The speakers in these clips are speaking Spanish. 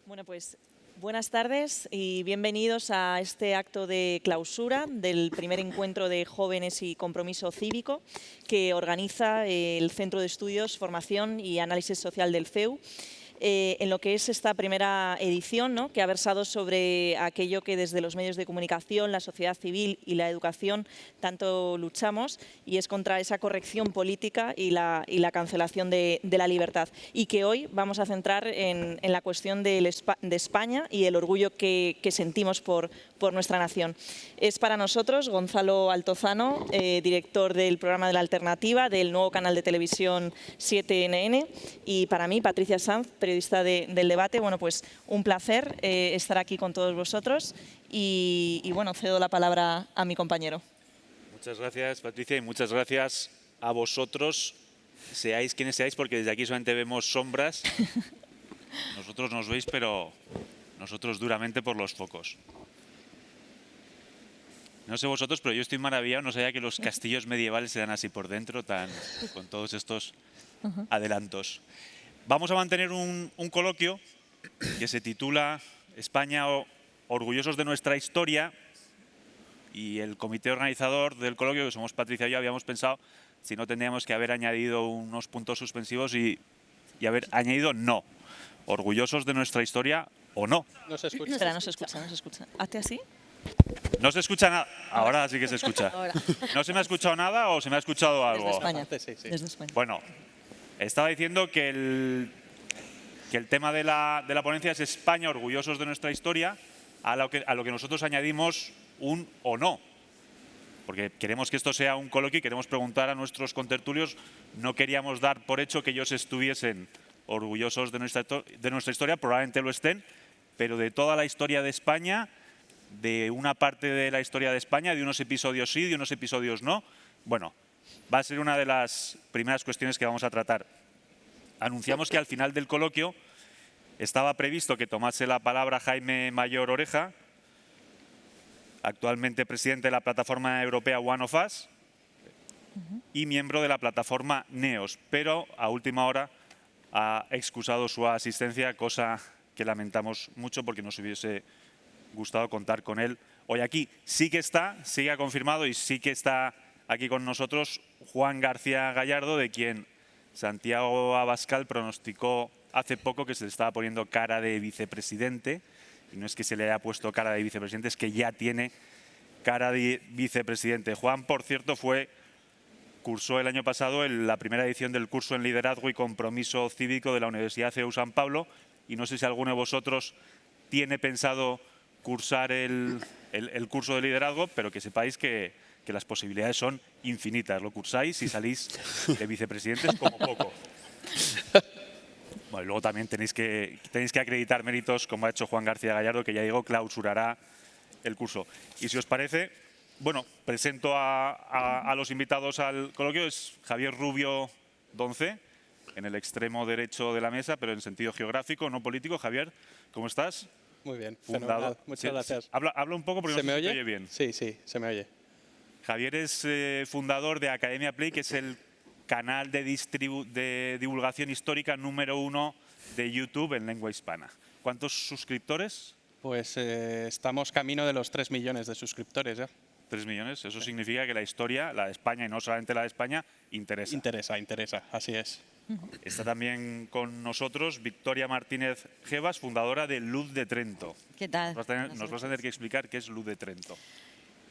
Bueno, pues buenas tardes y bienvenidos a este acto de clausura del primer encuentro de jóvenes y compromiso cívico que organiza el Centro de Estudios, Formación y Análisis Social del CEU. En lo que es esta primera edición, ¿no?, que ha versado sobre aquello que desde los medios de comunicación, la sociedad civil y la educación tanto luchamos, y es contra esa corrección política y la cancelación de la libertad. Y que hoy vamos a centrar en la cuestión de España y el orgullo que sentimos por nuestra nación. Es para nosotros Gonzalo Altozano, director del programa de la Alternativa, del nuevo canal de televisión 7NN, y para mí, Patricia Sanz, periodista del debate. Bueno, pues un placer estar aquí con todos vosotros y bueno, cedo la palabra a mi compañero. Muchas gracias, Patricia, y muchas gracias a vosotros, seáis quienes seáis, porque desde aquí solamente vemos sombras. Nosotros nos veis, pero nosotros duramente por los focos. No sé vosotros, pero yo estoy maravillado. No sabía que los castillos medievales eran así por dentro, con todos estos adelantos. Vamos a mantener un coloquio que se titula España orgullosos de nuestra historia, y el comité organizador del coloquio, que somos Patricia y yo, habíamos pensado si no tendríamos que haber añadido unos puntos suspensivos y haber añadido no. Orgullosos de nuestra historia o no. No se escucha. Espera, no se escucha. Hazte así. No se escucha nada. Ahora sí que se escucha. Ahora. ¿No se me ha escuchado nada o se me ha escuchado algo? Desde España. Sí. Desde España. Bueno, estaba diciendo que el tema de la ponencia es España, orgullosos de nuestra historia, a lo que nosotros añadimos un o no. Porque queremos que esto sea un coloquio y queremos preguntar a nuestros contertulios. No queríamos dar por hecho que ellos estuviesen orgullosos de nuestra historia, probablemente lo estén, pero de toda la historia de España, de una parte de la historia de España, de unos episodios sí, de unos episodios no. Bueno, va a ser una de las primeras cuestiones que vamos a tratar. Anunciamos que al final del coloquio estaba previsto que tomase la palabra Jaime Mayor Oreja, actualmente presidente de la plataforma europea One of Us y miembro de la plataforma NEOS, pero a última hora ha excusado su asistencia, cosa que lamentamos mucho porque nos hubiese gustado contar con él hoy aquí. Sí que ha confirmado y sí que está aquí con nosotros Juan García Gallardo, de quien Santiago Abascal pronosticó hace poco que se le estaba poniendo cara de vicepresidente. Y no es que se le haya puesto cara de vicepresidente, es que ya tiene cara de vicepresidente. Juan, por cierto, cursó el año pasado la primera edición del curso en Liderazgo y Compromiso Cívico de la Universidad CEU San Pablo, y no sé si alguno de vosotros tiene pensado cursar el curso de liderazgo, pero que sepáis que las posibilidades son infinitas. Lo cursáis y salís de vicepresidentes como poco. Bueno, y luego también tenéis que acreditar méritos, como ha hecho Juan García Gallardo, que ya digo, clausurará el curso. Y si os parece, bueno, presento a los invitados al coloquio. Es Javier Rubio Donce, en el extremo derecho de la mesa, pero en sentido geográfico, no político. Javier, ¿cómo estás? Muy bien, Fundador. fenomenal. Muchas gracias. Habla un poco porque ¿Se no me sé si oye? te oye bien. Sí, se me oye. Javier es fundador de Academia Play, que es el canal de divulgación histórica número 1 de YouTube en lengua hispana. ¿Cuántos suscriptores? Pues estamos camino de los 3 millones de suscriptores ya. 3 millones. Eso significa que la historia, la de España y no solamente la de España, interesa. Interesa, así es. Está también con nosotros Victoria Martínez Gevas, fundadora de Luz de Trento. ¿Qué tal? Nos vas a tener que explicar qué es Luz de Trento.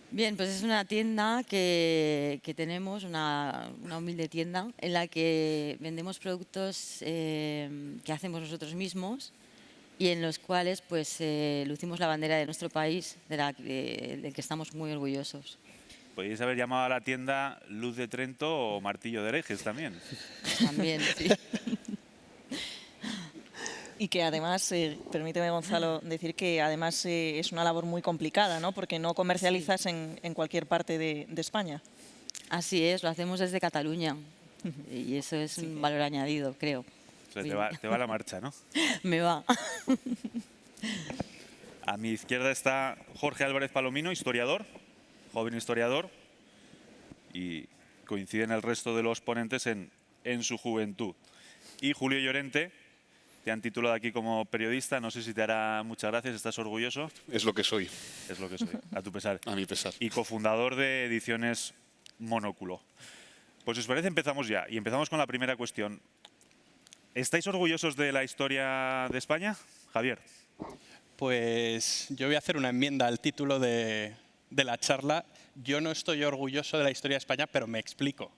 Bien, pues es una tienda que tenemos, una humilde tienda, en la que vendemos productos que hacemos nosotros mismos y en los cuales pues lucimos la bandera de nuestro país, del que estamos muy orgullosos. Podéis haber llamado a la tienda Luz de Trento o Martillo de Herejes también. También, sí. Y que además, permíteme, Gonzalo, decir que además es una labor muy complicada, ¿no? Porque no comercializas en cualquier parte de España. Así es, lo hacemos desde Cataluña y eso es un valor añadido, creo. O sea, te va la marcha, ¿no? Me va. A mi izquierda está Jorge Álvarez Palomino, historiador, joven historiador, y coinciden el resto de los ponentes en su juventud. Y Julio Llorente, te han titulado aquí como periodista. No sé si te hará muchas gracias. ¿Estás orgulloso? Es lo que soy, Es lo que soy, a tu pesar. a mi pesar. Y cofundador de Ediciones Monóculo. Pues si os parece, empezamos ya. Y empezamos con la primera cuestión. ¿Estáis orgullosos de la historia de España? Javier. Pues yo voy a hacer una enmienda al título de la charla. Yo no estoy orgulloso de la historia de España, pero me explico.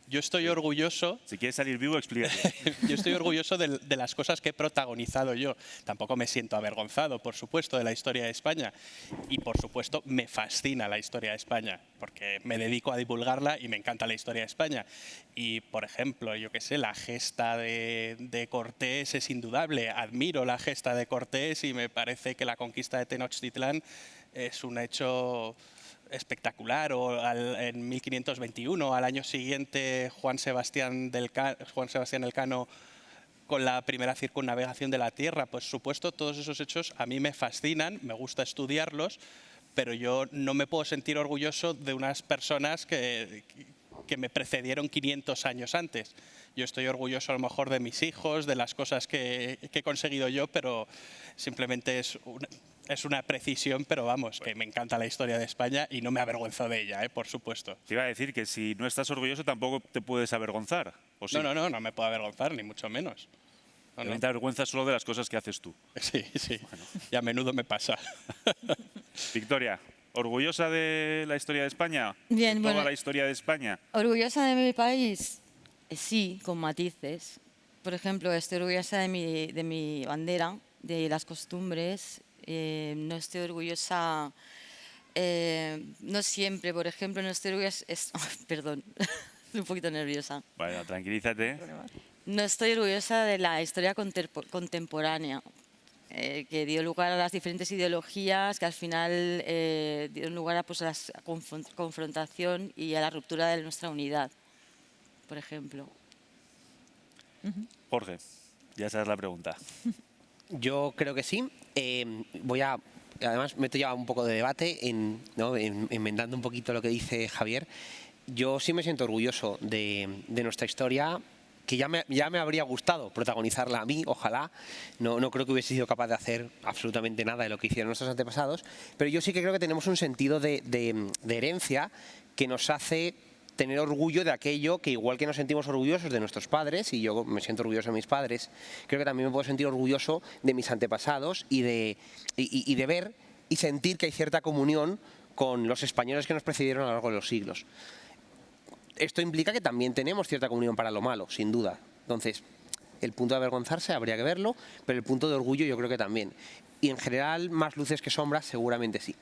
Yo estoy orgulloso. Si quieres salir vivo, explícate. Yo estoy orgulloso de las cosas que he protagonizado yo. Tampoco me siento avergonzado, por supuesto, de la historia de España. Y, por supuesto, me fascina la historia de España, porque me dedico a divulgarla y me encanta la historia de España. Y, por ejemplo, yo qué sé, la gesta de Cortés es indudable. Admiro la gesta de Cortés y me parece que la conquista de Tenochtitlán es un hecho espectacular. O en 1521, al año siguiente, Juan Sebastián Elcano con la primera circunnavegación de la Tierra. Pues supuesto, todos esos hechos a mí me fascinan, me gusta estudiarlos, pero yo no me puedo sentir orgulloso de unas personas que me precedieron 500 años antes. Yo estoy orgulloso a lo mejor de mis hijos, de las cosas que he conseguido yo, pero simplemente es una precisión, pero vamos, que me encanta la historia de España y no me avergüenzo de ella, por supuesto. Te iba a decir que si no estás orgulloso tampoco te puedes avergonzar. ¿O sí? No me puedo avergonzar, ni mucho menos. No. Te avergüenzas solo de las cosas que haces tú. Sí. Y a menudo me pasa. Victoria, ¿orgullosa de la historia de España? Bien, ¿De toda bueno. la historia de España? ¿Orgullosa de mi país? Sí, con matices. Por ejemplo, estoy orgullosa de mi bandera, de las costumbres. No estoy orgullosa, no siempre, por ejemplo, no estoy orgullosa, perdón, estoy un poquito nerviosa. Bueno, tranquilízate. No estoy orgullosa de la historia contemporánea, que dio lugar a las diferentes ideologías, que al final dieron lugar a, pues, a la confrontación y a la ruptura de nuestra unidad, por ejemplo. Jorge, ya sabes la pregunta. Yo creo que sí. Además, meto ya un poco de debate, enmendando un poquito lo que dice Javier. Yo sí me siento orgulloso de nuestra historia, que ya me habría gustado protagonizarla a mí, ojalá. No creo que hubiese sido capaz de hacer absolutamente nada de lo que hicieron nuestros antepasados, pero yo sí que creo que tenemos un sentido de herencia que nos hace tener orgullo de aquello que, igual que nos sentimos orgullosos de nuestros padres, y yo me siento orgulloso de mis padres, creo que también me puedo sentir orgulloso de mis antepasados y de ver y sentir que hay cierta comunión con los españoles que nos precedieron a lo largo de los siglos. Esto implica que también tenemos cierta comunión para lo malo, sin duda. Entonces, el punto de avergonzarse habría que verlo, pero el punto de orgullo yo creo que también. Y en general, más luces que sombras, seguramente sí.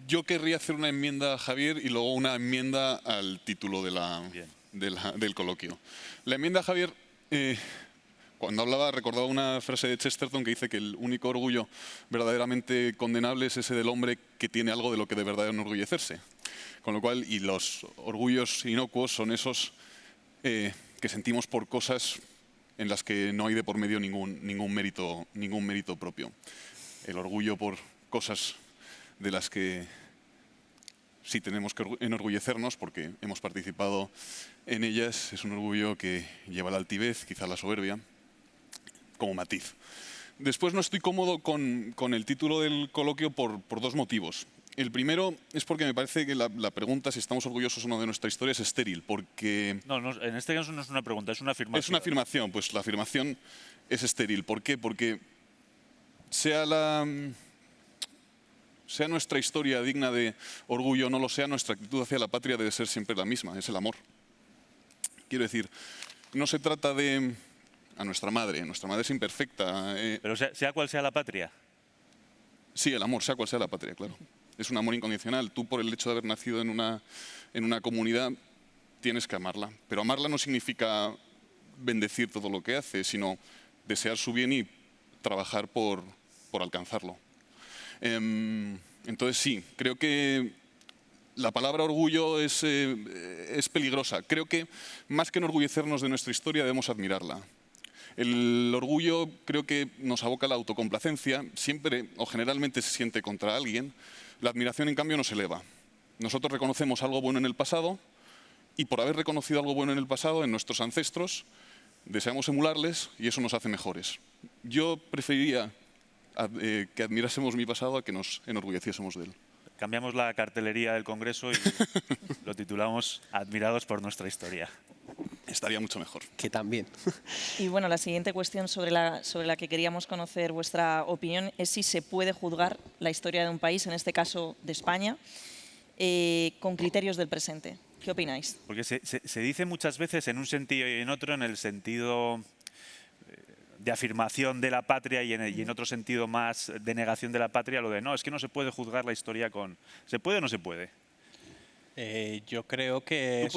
Yo querría hacer una enmienda a Javier y luego una enmienda al título del coloquio. La enmienda a Javier, cuando hablaba, recordaba una frase de Chesterton que dice que el único orgullo verdaderamente condenable es ese del hombre que tiene algo de lo que de verdad enorgullecerse. Con lo cual, y los orgullos inocuos son esos que sentimos por cosas en las que no hay de por medio ningún mérito propio. El orgullo por cosas de las que sí tenemos que enorgullecernos porque hemos participado en ellas, es un orgullo que lleva la altivez, quizá la soberbia, como matiz. Después no estoy cómodo con el título del coloquio por dos motivos. El primero es porque me parece que la pregunta si estamos orgullosos o no de nuestra historia es estéril, porque... No, en este caso no es una pregunta, es una afirmación. Es una afirmación, pues la afirmación es estéril. ¿Por qué? Porque sea nuestra historia digna de orgullo o no lo sea, nuestra actitud hacia la patria debe ser siempre la misma, es el amor. Quiero decir, no se trata de a nuestra madre es imperfecta. Pero sea cual sea la patria. Sí, el amor, sea cual sea la patria, claro. Es un amor incondicional. Tú, por el hecho de haber nacido en una comunidad, tienes que amarla. Pero amarla no significa bendecir todo lo que hace, sino desear su bien y trabajar por alcanzarlo. Entonces sí, creo que la palabra orgullo es peligrosa. Creo que más que enorgullecernos de nuestra historia debemos admirarla. El orgullo creo que nos aboca a la autocomplacencia, siempre o generalmente se siente contra alguien. La admiración en cambio nos eleva. Nosotros reconocemos algo bueno en el pasado y por haber reconocido algo bueno en el pasado, en nuestros ancestros, deseamos emularles y eso nos hace mejores. Yo preferiría que admirásemos mi pasado a que nos enorgulleciésemos de él. Cambiamos la cartelería del Congreso y lo titulamos Admirados por nuestra historia. Estaría mucho mejor. Que también. Y bueno, la siguiente cuestión sobre la que queríamos conocer vuestra opinión es si se puede juzgar la historia de un país, en este caso de España, con criterios del presente. ¿Qué opináis? Porque se dice muchas veces en un sentido y en otro, en el sentido de afirmación de la patria y en otro sentido más de negación de la patria, lo de no, es que no se puede juzgar la historia con... ¿Se puede o no se puede? Yo creo que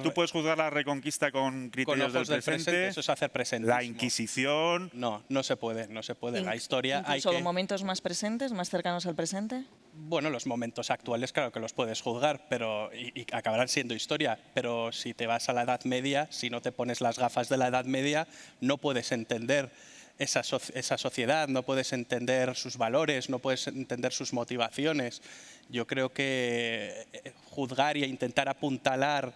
¿Tú puedes juzgar la Reconquista con criterios del presente? Eso es hacer presente. La Inquisición... No se puede. La historia hay ¿Incluso que... momentos más presentes, más cercanos al presente? Bueno, los momentos actuales claro que los puedes juzgar, pero y acabarán siendo historia, pero si te vas a la Edad Media, si no te pones las gafas de la Edad Media, no puedes entender esa sociedad, no puedes entender sus valores, no puedes entender sus motivaciones. Yo creo que juzgar y intentar apuntalar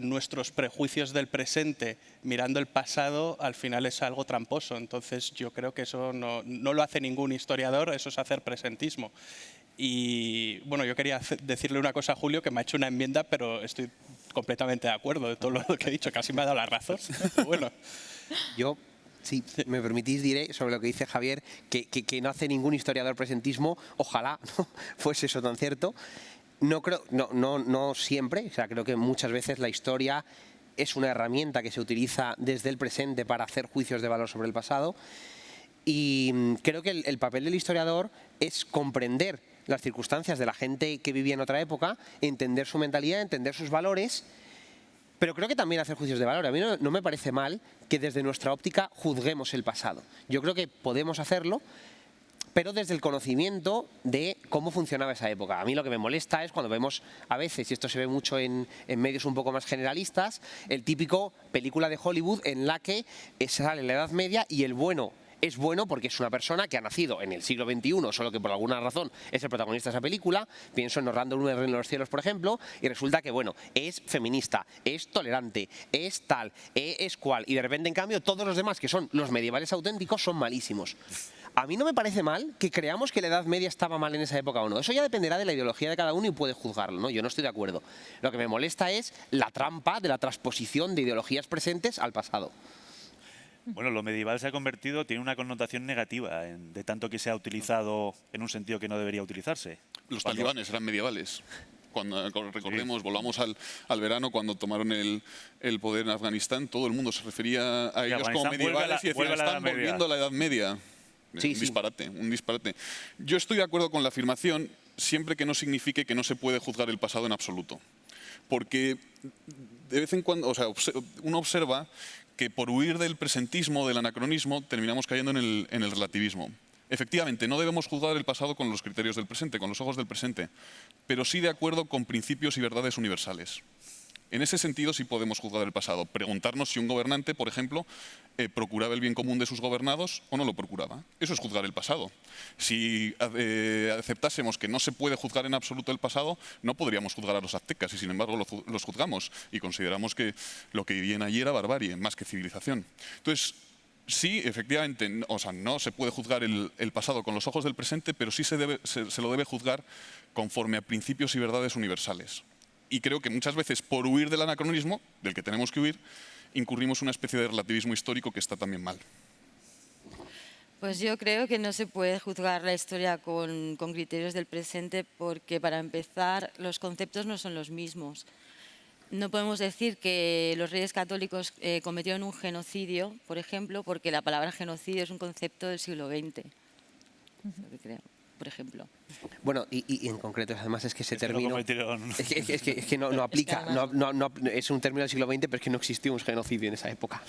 nuestros prejuicios del presente mirando el pasado al final es algo tramposo. Entonces yo creo que eso no lo hace ningún historiador, eso es hacer presentismo. Y bueno, yo quería decirle una cosa a Julio, que me ha hecho una enmienda, pero estoy completamente de acuerdo de todo lo que he dicho, casi me ha dado la razón. Bueno. Yo, si me permitís, diré sobre lo que dice Javier, que no hace ningún historiador presentismo, ojalá no fuese eso tan cierto. No siempre, o sea, creo que muchas veces la historia es una herramienta que se utiliza desde el presente para hacer juicios de valor sobre el pasado. Y creo que el papel del historiador es comprender las circunstancias de la gente que vivía en otra época, entender su mentalidad, entender sus valores, pero creo que también hacer juicios de valor. A mí no me parece mal que desde nuestra óptica juzguemos el pasado. Yo creo que podemos hacerlo, pero desde el conocimiento de cómo funcionaba esa época. A mí lo que me molesta es cuando vemos a veces, y esto se ve mucho en medios un poco más generalistas, el típico película de Hollywood en la que sale la Edad Media y el bueno es bueno porque es una persona que ha nacido en el siglo XXI, solo que por alguna razón es el protagonista de esa película. Pienso en Orlando Bloom en los cielos, por ejemplo, y resulta que, bueno, es feminista, es tolerante, es tal, es cual, y de repente, en cambio, todos los demás, que son los medievales auténticos, son malísimos. A mí no me parece mal que creamos que la Edad Media estaba mal en esa época o no. Eso ya dependerá de la ideología de cada uno y puede juzgarlo, ¿no? Yo no estoy de acuerdo. Lo que me molesta es la trampa de la transposición de ideologías presentes al pasado. Bueno, lo medieval se ha convertido, tiene una connotación negativa, de tanto que se ha utilizado en un sentido que no debería utilizarse. Los talibanes eran medievales. Cuando recordemos, volvamos al verano, cuando tomaron el poder en Afganistán, todo el mundo se refería a ellos como medievales y decían, están volviendo a la Edad Media. Sí, un disparate. Yo estoy de acuerdo con la afirmación, siempre que no signifique que no se puede juzgar el pasado en absoluto. Porque de vez en cuando, uno observa que por huir del presentismo, del anacronismo, terminamos cayendo en el relativismo. Efectivamente, no debemos juzgar el pasado con los criterios del presente, con los ojos del presente, pero sí de acuerdo con principios y verdades universales. En ese sentido sí podemos juzgar el pasado. Preguntarnos si un gobernante, por ejemplo, procuraba el bien común de sus gobernados o no lo procuraba. Eso es juzgar el pasado. Si aceptásemos que no se puede juzgar en absoluto el pasado, no podríamos juzgar a los aztecas y sin embargo los juzgamos y consideramos que lo que vivían allí era barbarie, más que civilización. Entonces, sí, efectivamente, no se puede juzgar el pasado con los ojos del presente, pero sí se lo debe juzgar conforme a principios y verdades universales. Y creo que muchas veces, por huir del anacronismo, del que tenemos que huir, incurrimos en una especie de relativismo histórico que está también mal. Pues yo creo que no se puede juzgar la historia con criterios del presente porque, para empezar, los conceptos no son los mismos. No podemos decir que los reyes católicos cometieron un genocidio, por ejemplo, porque la palabra genocidio es un concepto del siglo XX, creo, por ejemplo. Bueno, y en concreto, además, es que ese término... Es que no aplica, es un término del siglo XX, pero es que no existió un genocidio en esa época.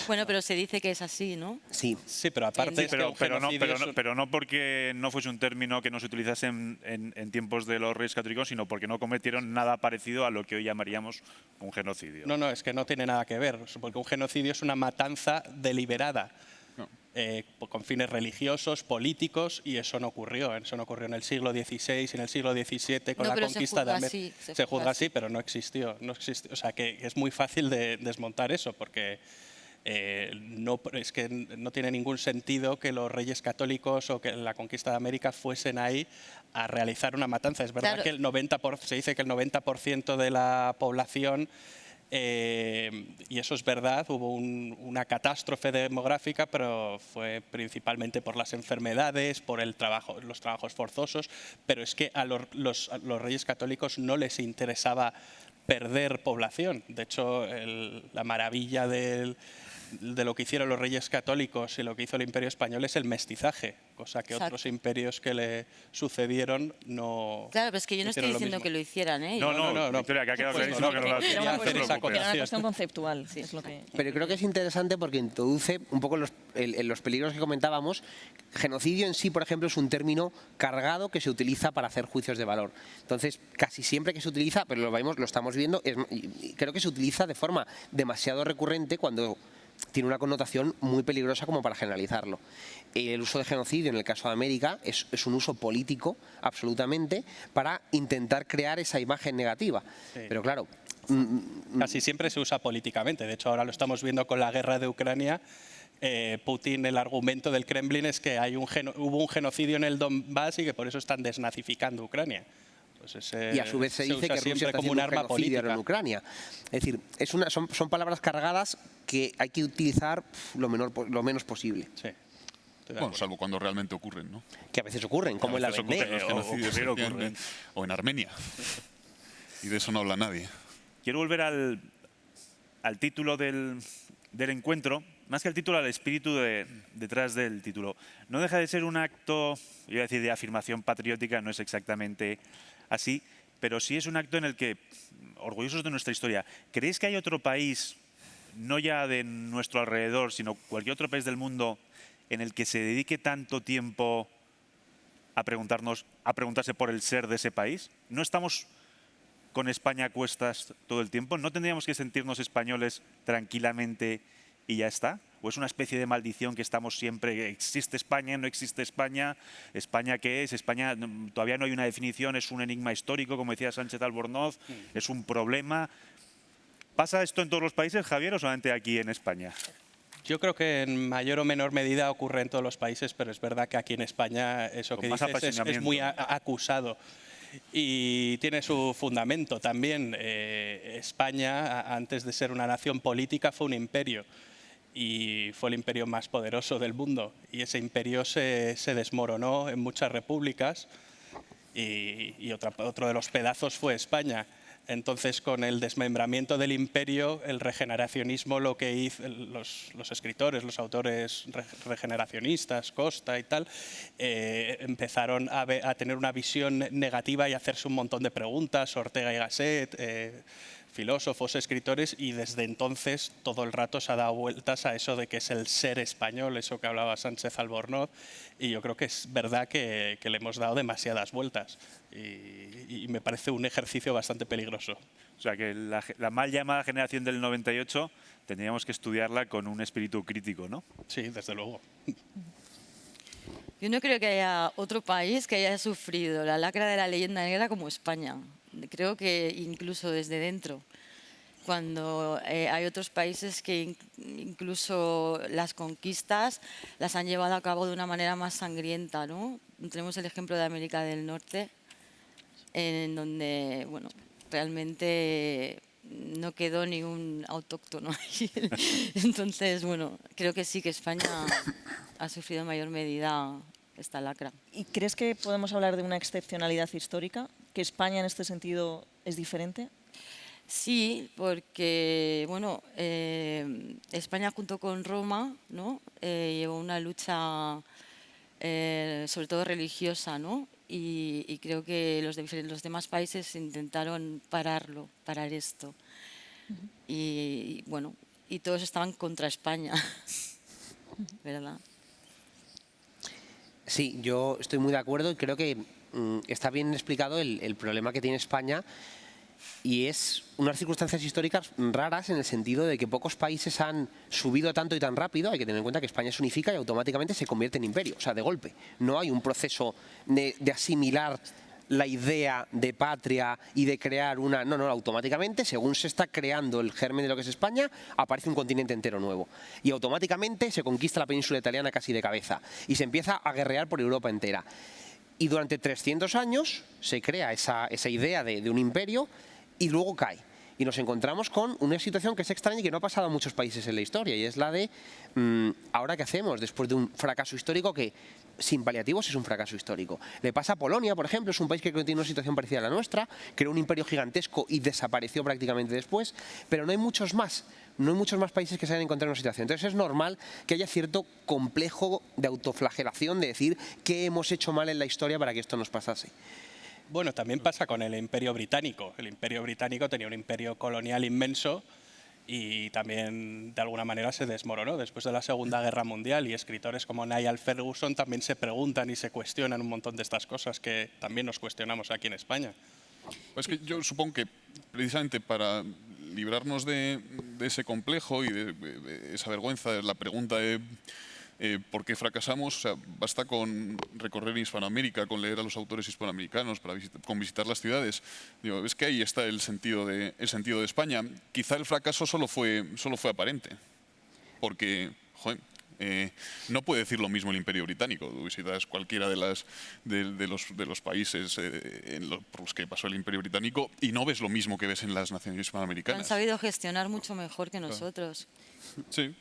Bueno, pero se dice que es así, ¿no? Sí. Sí, pero aparte... Pero no porque no fuese un término que no se utilizase en tiempos de los reyes católicos, sino porque no cometieron nada parecido a lo que hoy llamaríamos un genocidio. No, es que no tiene nada que ver, porque un genocidio es una matanza deliberada. Con fines religiosos, políticos, y eso no ocurrió. Eso no ocurrió en el siglo XVI, en el siglo XVII, con la conquista de América. Se juzga así, pero no existió. O sea, que es muy fácil de desmontar eso, porque Es que no tiene ningún sentido que los reyes católicos o que la conquista de América fuesen ahí a realizar una matanza. Es verdad que se dice que el 90% de la población, y eso es verdad, hubo una catástrofe demográfica, pero fue principalmente por las enfermedades, por los trabajos forzosos, pero es que a los reyes católicos no les interesaba perder población. De hecho, la maravilla de lo que hicieron los reyes católicos y lo que hizo el Imperio Español es el mestizaje, cosa que otros imperios que le sucedieron no. Claro, pero es que yo no estoy diciendo que lo hicieran, ¿eh? No, Victoria, que ha quedado clarísimo que no lo Era una cuestión conceptual. Sí, es lo que... Pero creo que es interesante porque introduce un poco los peligros que comentábamos. Genocidio en sí, por ejemplo, es un término cargado que se utiliza para hacer juicios de valor. Entonces, casi siempre que se utiliza, pero lo estamos viendo, creo que se utiliza de forma demasiado recurrente cuando tiene una connotación muy peligrosa como para generalizarlo. El uso de genocidio en el caso de América es un uso político, absolutamente, para intentar crear esa imagen negativa. Sí. Pero claro... Casi siempre se usa políticamente. De hecho, ahora lo estamos viendo con la guerra de Ucrania. Putin, el argumento del Kremlin es que hubo un genocidio en el Donbass y que por eso están desnazificando Ucrania. Y a su vez se dice que Rusia está haciendo un genocidio en Ucrania. Es decir, son palabras cargadas que hay que utilizar lo menos posible. Sí. Bueno, salvo cuando realmente ocurren, ¿no? Que a veces ocurren, como en la Vendée. O en Armenia. Y de eso no habla nadie. Quiero volver al título del encuentro, más que al título, al espíritu detrás del título. No deja de ser un acto, iba a decir, de afirmación patriótica, no es exactamente así, pero sí es un acto en el que, orgullosos de nuestra historia, ¿creéis que hay otro país, no ya de nuestro alrededor, sino cualquier otro país del mundo, en el que se dedique tanto tiempo a preguntarse por el ser de ese país? ¿No estamos con España a cuestas todo el tiempo? ¿No tendríamos que sentirnos españoles tranquilamente y ya está? ¿O es una especie de maldición que estamos siempre, existe España, no existe España, España qué es? España todavía no hay una definición, es un enigma histórico, como decía Sánchez Albornoz, es un problema. ¿Pasa esto en todos los países, Javier, o solamente aquí en España? Yo creo que en mayor o menor medida ocurre en todos los países, pero es verdad que aquí en España eso que dices es muy acusado. Y tiene su fundamento también. España, antes de ser una nación política, fue un imperio. Y fue el imperio más poderoso del mundo. Y ese imperio se desmoronó en muchas repúblicas. Y otro de los pedazos fue España. Entonces, con el desmembramiento del imperio, el regeneracionismo, lo que hizo los escritores, los autores regeneracionistas, Costa y tal, empezaron a tener una visión negativa y a hacerse un montón de preguntas, Ortega y Gasset, filósofos, escritores, y desde entonces todo el rato se ha dado vueltas a eso de que es el ser español, eso que hablaba Sánchez Albornoz, y yo creo que es verdad que le hemos dado demasiadas vueltas y me parece un ejercicio bastante peligroso. O sea que la mal llamada generación del 98 tendríamos que estudiarla con un espíritu crítico, ¿no? Sí, desde luego. Yo no creo que haya otro país que haya sufrido la lacra de la leyenda negra como España. Creo que incluso desde dentro, cuando hay otros países que incluso las conquistas las han llevado a cabo de una manera más sangrienta, ¿no? Tenemos el ejemplo de América del Norte, en donde, bueno, realmente no quedó ni un autóctono allí. Entonces, bueno, creo que sí que España ha sufrido en mayor medida esta lacra. ¿Y crees que podemos hablar de una excepcionalidad histórica? ¿Que España en este sentido es diferente? Sí, porque bueno, España junto con Roma, ¿no? Llevó una lucha sobre todo religiosa, ¿no? Y creo que los demás países intentaron parar esto. Y bueno, y todos estaban contra España, ¿verdad? Sí, yo estoy muy de acuerdo y creo que está bien explicado el problema que tiene España, y es unas circunstancias históricas raras en el sentido de que pocos países han subido tanto y tan rápido. Hay que tener en cuenta que España se unifica y automáticamente se convierte en imperio, o sea, de golpe. No hay un proceso de asimilar la idea de patria y de crear una... No, automáticamente, según se está creando el germen de lo que es España, aparece un continente entero nuevo. Y automáticamente se conquista la península italiana casi de cabeza y se empieza a guerrear por Europa entera. Y durante 300 años se crea esa idea de un imperio y luego cae. Y nos encontramos con una situación que es extraña y que no ha pasado a muchos países en la historia, y es la de ¿ahora qué hacemos? Después de un fracaso histórico que, sin paliativos, es un fracaso histórico. Le pasa a Polonia, por ejemplo, es un país que tiene una situación parecida a la nuestra, creó un imperio gigantesco y desapareció prácticamente después, pero no hay muchos más. No hay muchos más países que se hayan encontrado en una situación. Entonces es normal que haya cierto complejo de autoflagelación, de decir qué hemos hecho mal en la historia para que esto nos pasase. Bueno, también pasa con el Imperio Británico. El Imperio Británico tenía un imperio colonial inmenso y también de alguna manera se desmoronó después de la Segunda Guerra Mundial, y escritores como Niall Ferguson también se preguntan y se cuestionan un montón de estas cosas que también nos cuestionamos aquí en España. Pues que yo supongo que precisamente para librarnos de ese complejo y de esa vergüenza, la pregunta de ¿por qué fracasamos? O sea, basta con recorrer Hispanoamérica, con leer a los autores hispanoamericanos, con visitar las ciudades. Digo, es que ahí está el sentido de España. Quizá el fracaso solo fue aparente, porque, joder, no puede decir lo mismo el Imperio Británico. Tú visitas cualquiera de los países por los que pasó el Imperio Británico y no ves lo mismo que ves en las naciones hispanoamericanas. Han sabido gestionar mucho mejor que nosotros. Sí.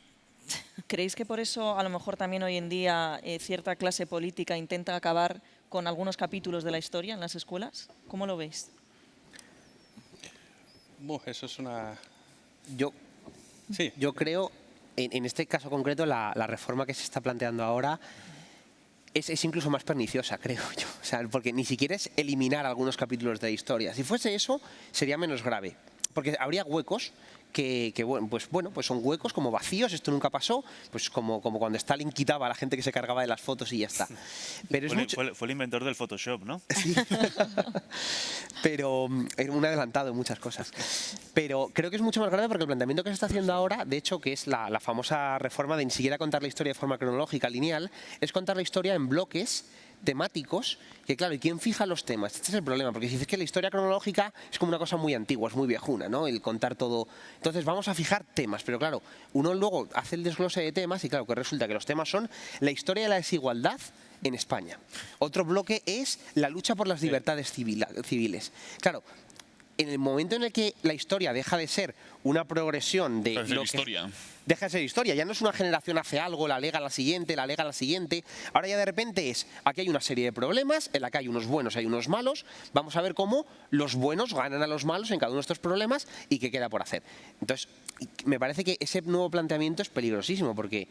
¿Creéis que por eso a lo mejor también hoy en día cierta clase política intenta acabar con algunos capítulos de la historia en las escuelas? ¿Cómo lo veis? Eso es una... Yo creo, en este caso concreto, la reforma que se está planteando ahora es incluso más perniciosa, creo yo. O sea, porque ni siquiera es eliminar algunos capítulos de la historia. Si fuese eso, sería menos grave. Porque habría huecos que son huecos como vacíos, esto nunca pasó, pues como cuando Stalin quitaba a la gente que se cargaba de las fotos y ya está. Pero fue el inventor del Photoshop, ¿no? Sí. Pero era un adelantado en muchas cosas. Pero creo que es mucho más grave porque el planteamiento que se está haciendo ahora, de hecho, que es la famosa reforma de ni siquiera contar la historia de forma cronológica, lineal, es contar la historia en bloques temáticos, que claro, ¿y quién fija los temas? Este es el problema, porque si dices que la historia cronológica es como una cosa muy antigua, es muy viejuna, ¿no? El contar todo. Entonces vamos a fijar temas, pero claro, uno luego hace el desglose de temas y claro, que resulta que los temas son la historia de la desigualdad en España. Otro bloque es la lucha por las libertades civiles. Claro, en el momento en el que la historia deja de ser una progresión de lo que deja de ser historia, ya no es una generación hace algo, la alega a la siguiente, ahora ya de repente es, aquí hay una serie de problemas, en la que hay unos buenos, hay unos malos, vamos a ver cómo los buenos ganan a los malos en cada uno de estos problemas y qué queda por hacer. Entonces, me parece que ese nuevo planteamiento es peligrosísimo, porque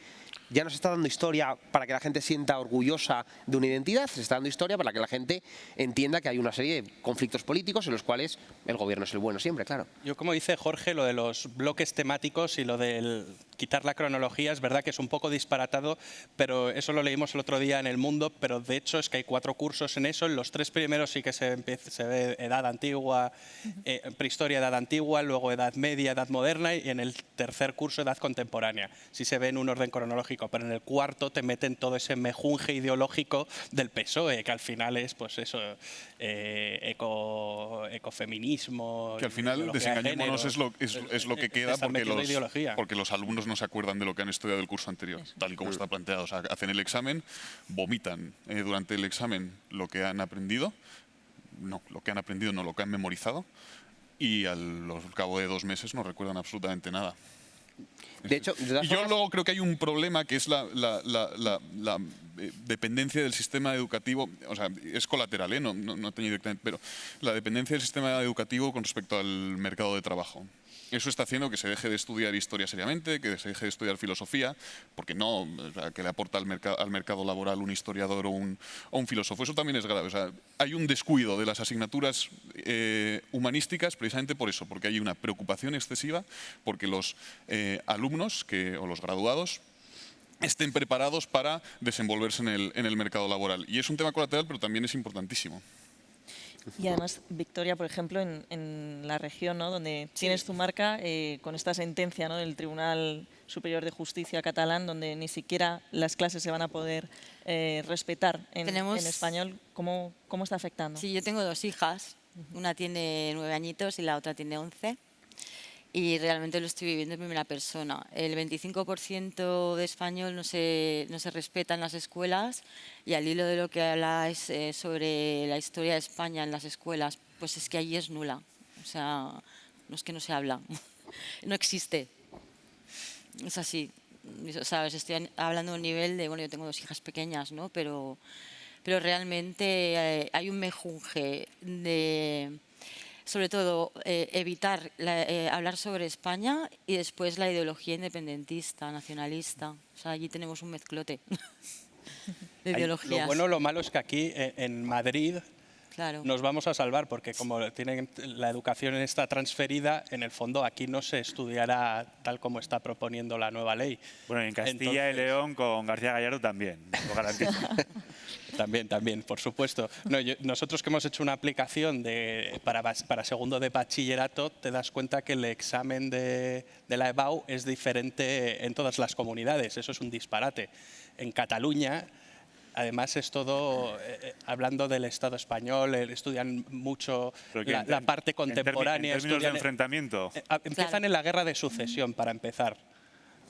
ya no se está dando historia para que la gente sienta orgullosa de una identidad, se está dando historia para que la gente entienda que hay una serie de conflictos políticos en los cuales el gobierno es el bueno siempre, claro. Yo, como dice Jorge, lo de los bloques temáticos y lo del quitar la cronología, es verdad que es un poco disparatado, pero eso lo leímos el otro día en El Mundo, pero de hecho es que hay 4 cursos en eso. En los 3 primeros sí que se ve edad antigua, prehistoria, edad antigua, luego edad media, edad moderna, y en el tercer curso edad contemporánea. Sí se ve en un orden cronológico, pero en el cuarto te meten todo ese mejunje ideológico del PSOE, que al final es pues eso, ecofeminismo. Que al final, desengañémonos, es lo que queda porque los alumnos no se acuerdan de lo que han estudiado el curso anterior, tal y como está planteado. O sea, hacen el examen, vomitan durante el examen lo que han aprendido, no, lo que han memorizado, y al cabo de 2 meses no recuerdan absolutamente nada. De hecho, y yo luego creo que hay un problema que es la dependencia del sistema educativo, o sea, es colateral, no tenía directamente, pero la dependencia del sistema educativo con respecto al mercado de trabajo. Eso está haciendo que se deje de estudiar historia seriamente, que se deje de estudiar filosofía, porque no, o sea, que le aporta al mercado laboral un historiador o un filósofo. Eso también es grave. O sea, hay un descuido de las asignaturas humanísticas precisamente por eso, porque hay una preocupación excesiva porque los alumnos o los graduados estén preparados para desenvolverse en el mercado laboral. Y es un tema colateral, pero también es importantísimo. Y además, Victoria, por ejemplo, en la región, ¿no?, donde tienes tu marca, con esta sentencia, ¿no?, del Tribunal Superior de Justicia catalán, donde ni siquiera las clases se van a poder respetar en Tenemos- español, ¿cómo está afectando? Sí, yo tengo 2 hijas. Una tiene 9 añitos y la otra tiene 11. Y realmente lo estoy viviendo en primera persona. El 25% de español no se respeta en las escuelas, y al hilo de lo que habláis sobre la historia de España en las escuelas, pues es que allí es nula. O sea, no es que no se habla, no existe. Es así. ¿Sabes? Estoy hablando de un nivel de, bueno, yo tengo 2 hijas pequeñas, ¿no? Pero realmente hay un mejunje de, sobre todo, evitar hablar sobre España y después la ideología independentista, nacionalista. O sea, allí tenemos un mezclote de ideologías. Lo bueno, lo malo es que aquí en Madrid Claro. nos vamos a salvar, porque como tienen la educación está transferida, en el fondo aquí no se estudiará tal como está proponiendo la nueva ley. Bueno, y en Castilla y Entonces- León con García Gallardo también, lo garantizo. También, por supuesto. No, nosotros que hemos hecho una aplicación para segundo de bachillerato, te das cuenta que el examen de la EBAU es diferente en todas las comunidades. Eso es un disparate. En Cataluña, además, es todo, hablando del Estado español, estudian mucho Pero que la parte contemporánea. En términos de estudian- enfrentamiento. Empiezan Claro. en la guerra de sucesión, para empezar.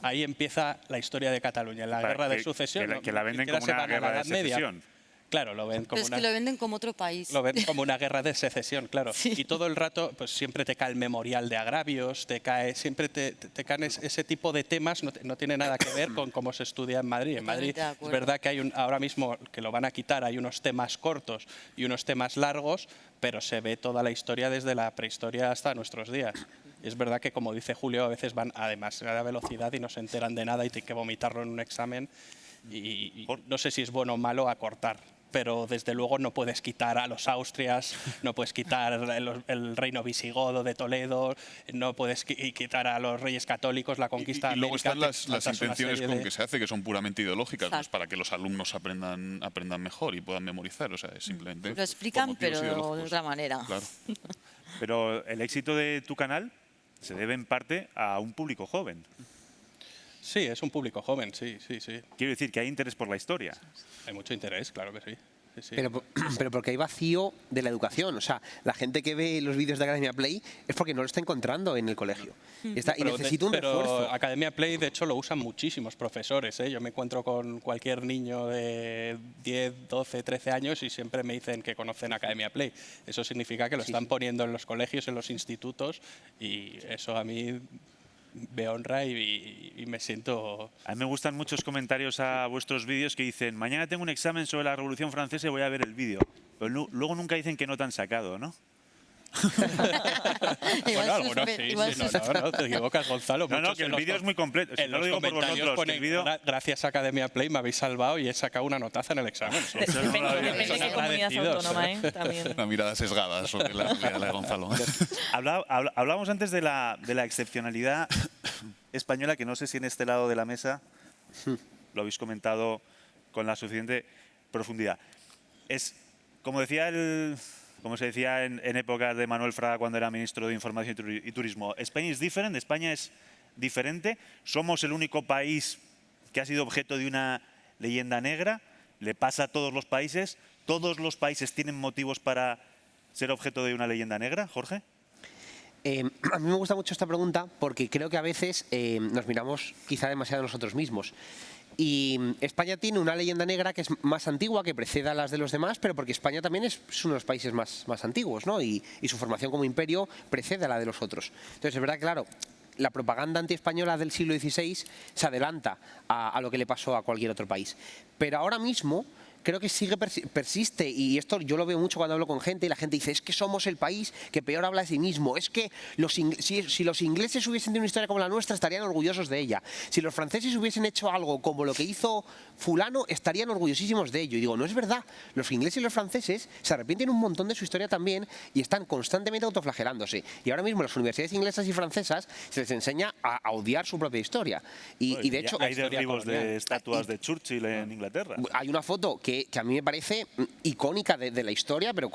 Ahí empieza la historia de Cataluña, en la guerra de sucesión. Que la venden Ni siquiera como se una van a la guerra de Edad Media. secesión. Claro, lo ven Pero como es una... que lo venden como otro país. Lo ven como una guerra de secesión, claro. Sí. Y todo el rato, pues siempre te cae el memorial de agravios, siempre te caen ese tipo de temas, no tiene nada que ver con cómo se estudia en Madrid. En Madrid Totalmente de es acuerdo. verdad que ahora mismo que lo van a quitar, hay unos temas cortos y unos temas largos, pero se ve toda la historia desde la prehistoria hasta nuestros días. Y es verdad que, como dice Julio, a veces van a demasiada velocidad y no se enteran de nada y tienen que vomitarlo en un examen. Y no sé si es bueno o malo acortar, pero desde luego no puedes quitar a los Austrias, no puedes quitar el reino visigodo de Toledo, no puedes quitar a los reyes católicos, la conquista Y luego américa, están las saltas una intenciones serie con de- que se hace, que son puramente ideológicas, pues, Exacto. para que los alumnos aprendan mejor y puedan memorizar. O sea, es simplemente Lo por explican, motivos pero de ideológicos. otra manera. Claro. Pero el éxito de tu canal se debe en parte a un público joven. Sí, es un público joven, sí. Quiero decir que hay interés por la historia. Hay mucho interés, claro que sí. Sí. Pero porque hay vacío de la educación. O sea, la gente que ve los vídeos de Academia Play es porque no lo está encontrando en el colegio. Y necesita un refuerzo. Academia Play, de hecho, lo usan muchísimos profesores, ¿eh? Yo me encuentro con cualquier niño de 10, 12, 13 años y siempre me dicen que conocen Academia Play. Eso significa que lo están poniendo en los colegios, en los institutos, y eso a mí me honra y me siento... A mí me gustan muchos comentarios a vuestros vídeos que dicen: mañana tengo un examen sobre la Revolución Francesa y voy a ver el vídeo. Pero luego nunca dicen que no te han sacado, ¿no? Bueno, algunos sí, igual no, te equivocas, Gonzalo. No, muchos que en el los vídeo es muy completo. Si En no lo los digo por comentarios vosotros, que el ponen, vídeo... gracias a Academia Play me habéis salvado y he sacado una notaza en el examen. Eso no lo había Depende de pensado. qué comunidad agradecidos. autónoma, ¿eh? También. Una mirada sesgada sobre la realidad de Gonzalo. Hablábamos antes de la excepcionalidad española, que no sé si en este lado de la mesa lo habéis comentado con la suficiente profundidad. Es, como se decía en épocas de Manuel Fraga cuando era ministro de Información y Turismo, España es diferente, España es diferente, somos el único país que ha sido objeto de una leyenda negra, le pasa a todos los países tienen motivos para ser objeto de una leyenda negra, Jorge. A mí me gusta mucho esta pregunta porque creo que a veces nos miramos quizá demasiado nosotros mismos. Y España tiene una leyenda negra que es más antigua, que precede a las de los demás, pero porque España también es uno de los países más antiguos, ¿no? Y su formación como imperio precede a la de los otros. Entonces, es verdad que, claro, la propaganda antiespañola del siglo XVI se adelanta a lo que le pasó a cualquier otro país. Pero ahora mismo creo que persiste, y esto yo lo veo mucho cuando hablo con gente, y la gente dice: es que somos el país que peor habla de sí mismo, es que si los ingleses hubiesen tenido una historia como la nuestra, estarían orgullosos de ella. Si los franceses hubiesen hecho algo como lo que hizo fulano, estarían orgullosísimos de ello. Y digo, no es verdad. Los ingleses y los franceses se arrepienten un montón de su historia también y están constantemente autoflagelándose. Y ahora mismo en las universidades inglesas y francesas se les enseña a odiar su propia historia. Y de hecho, hay derribos de estatuas de Churchill en Inglaterra. hay una foto que a mí me parece icónica de la historia, pero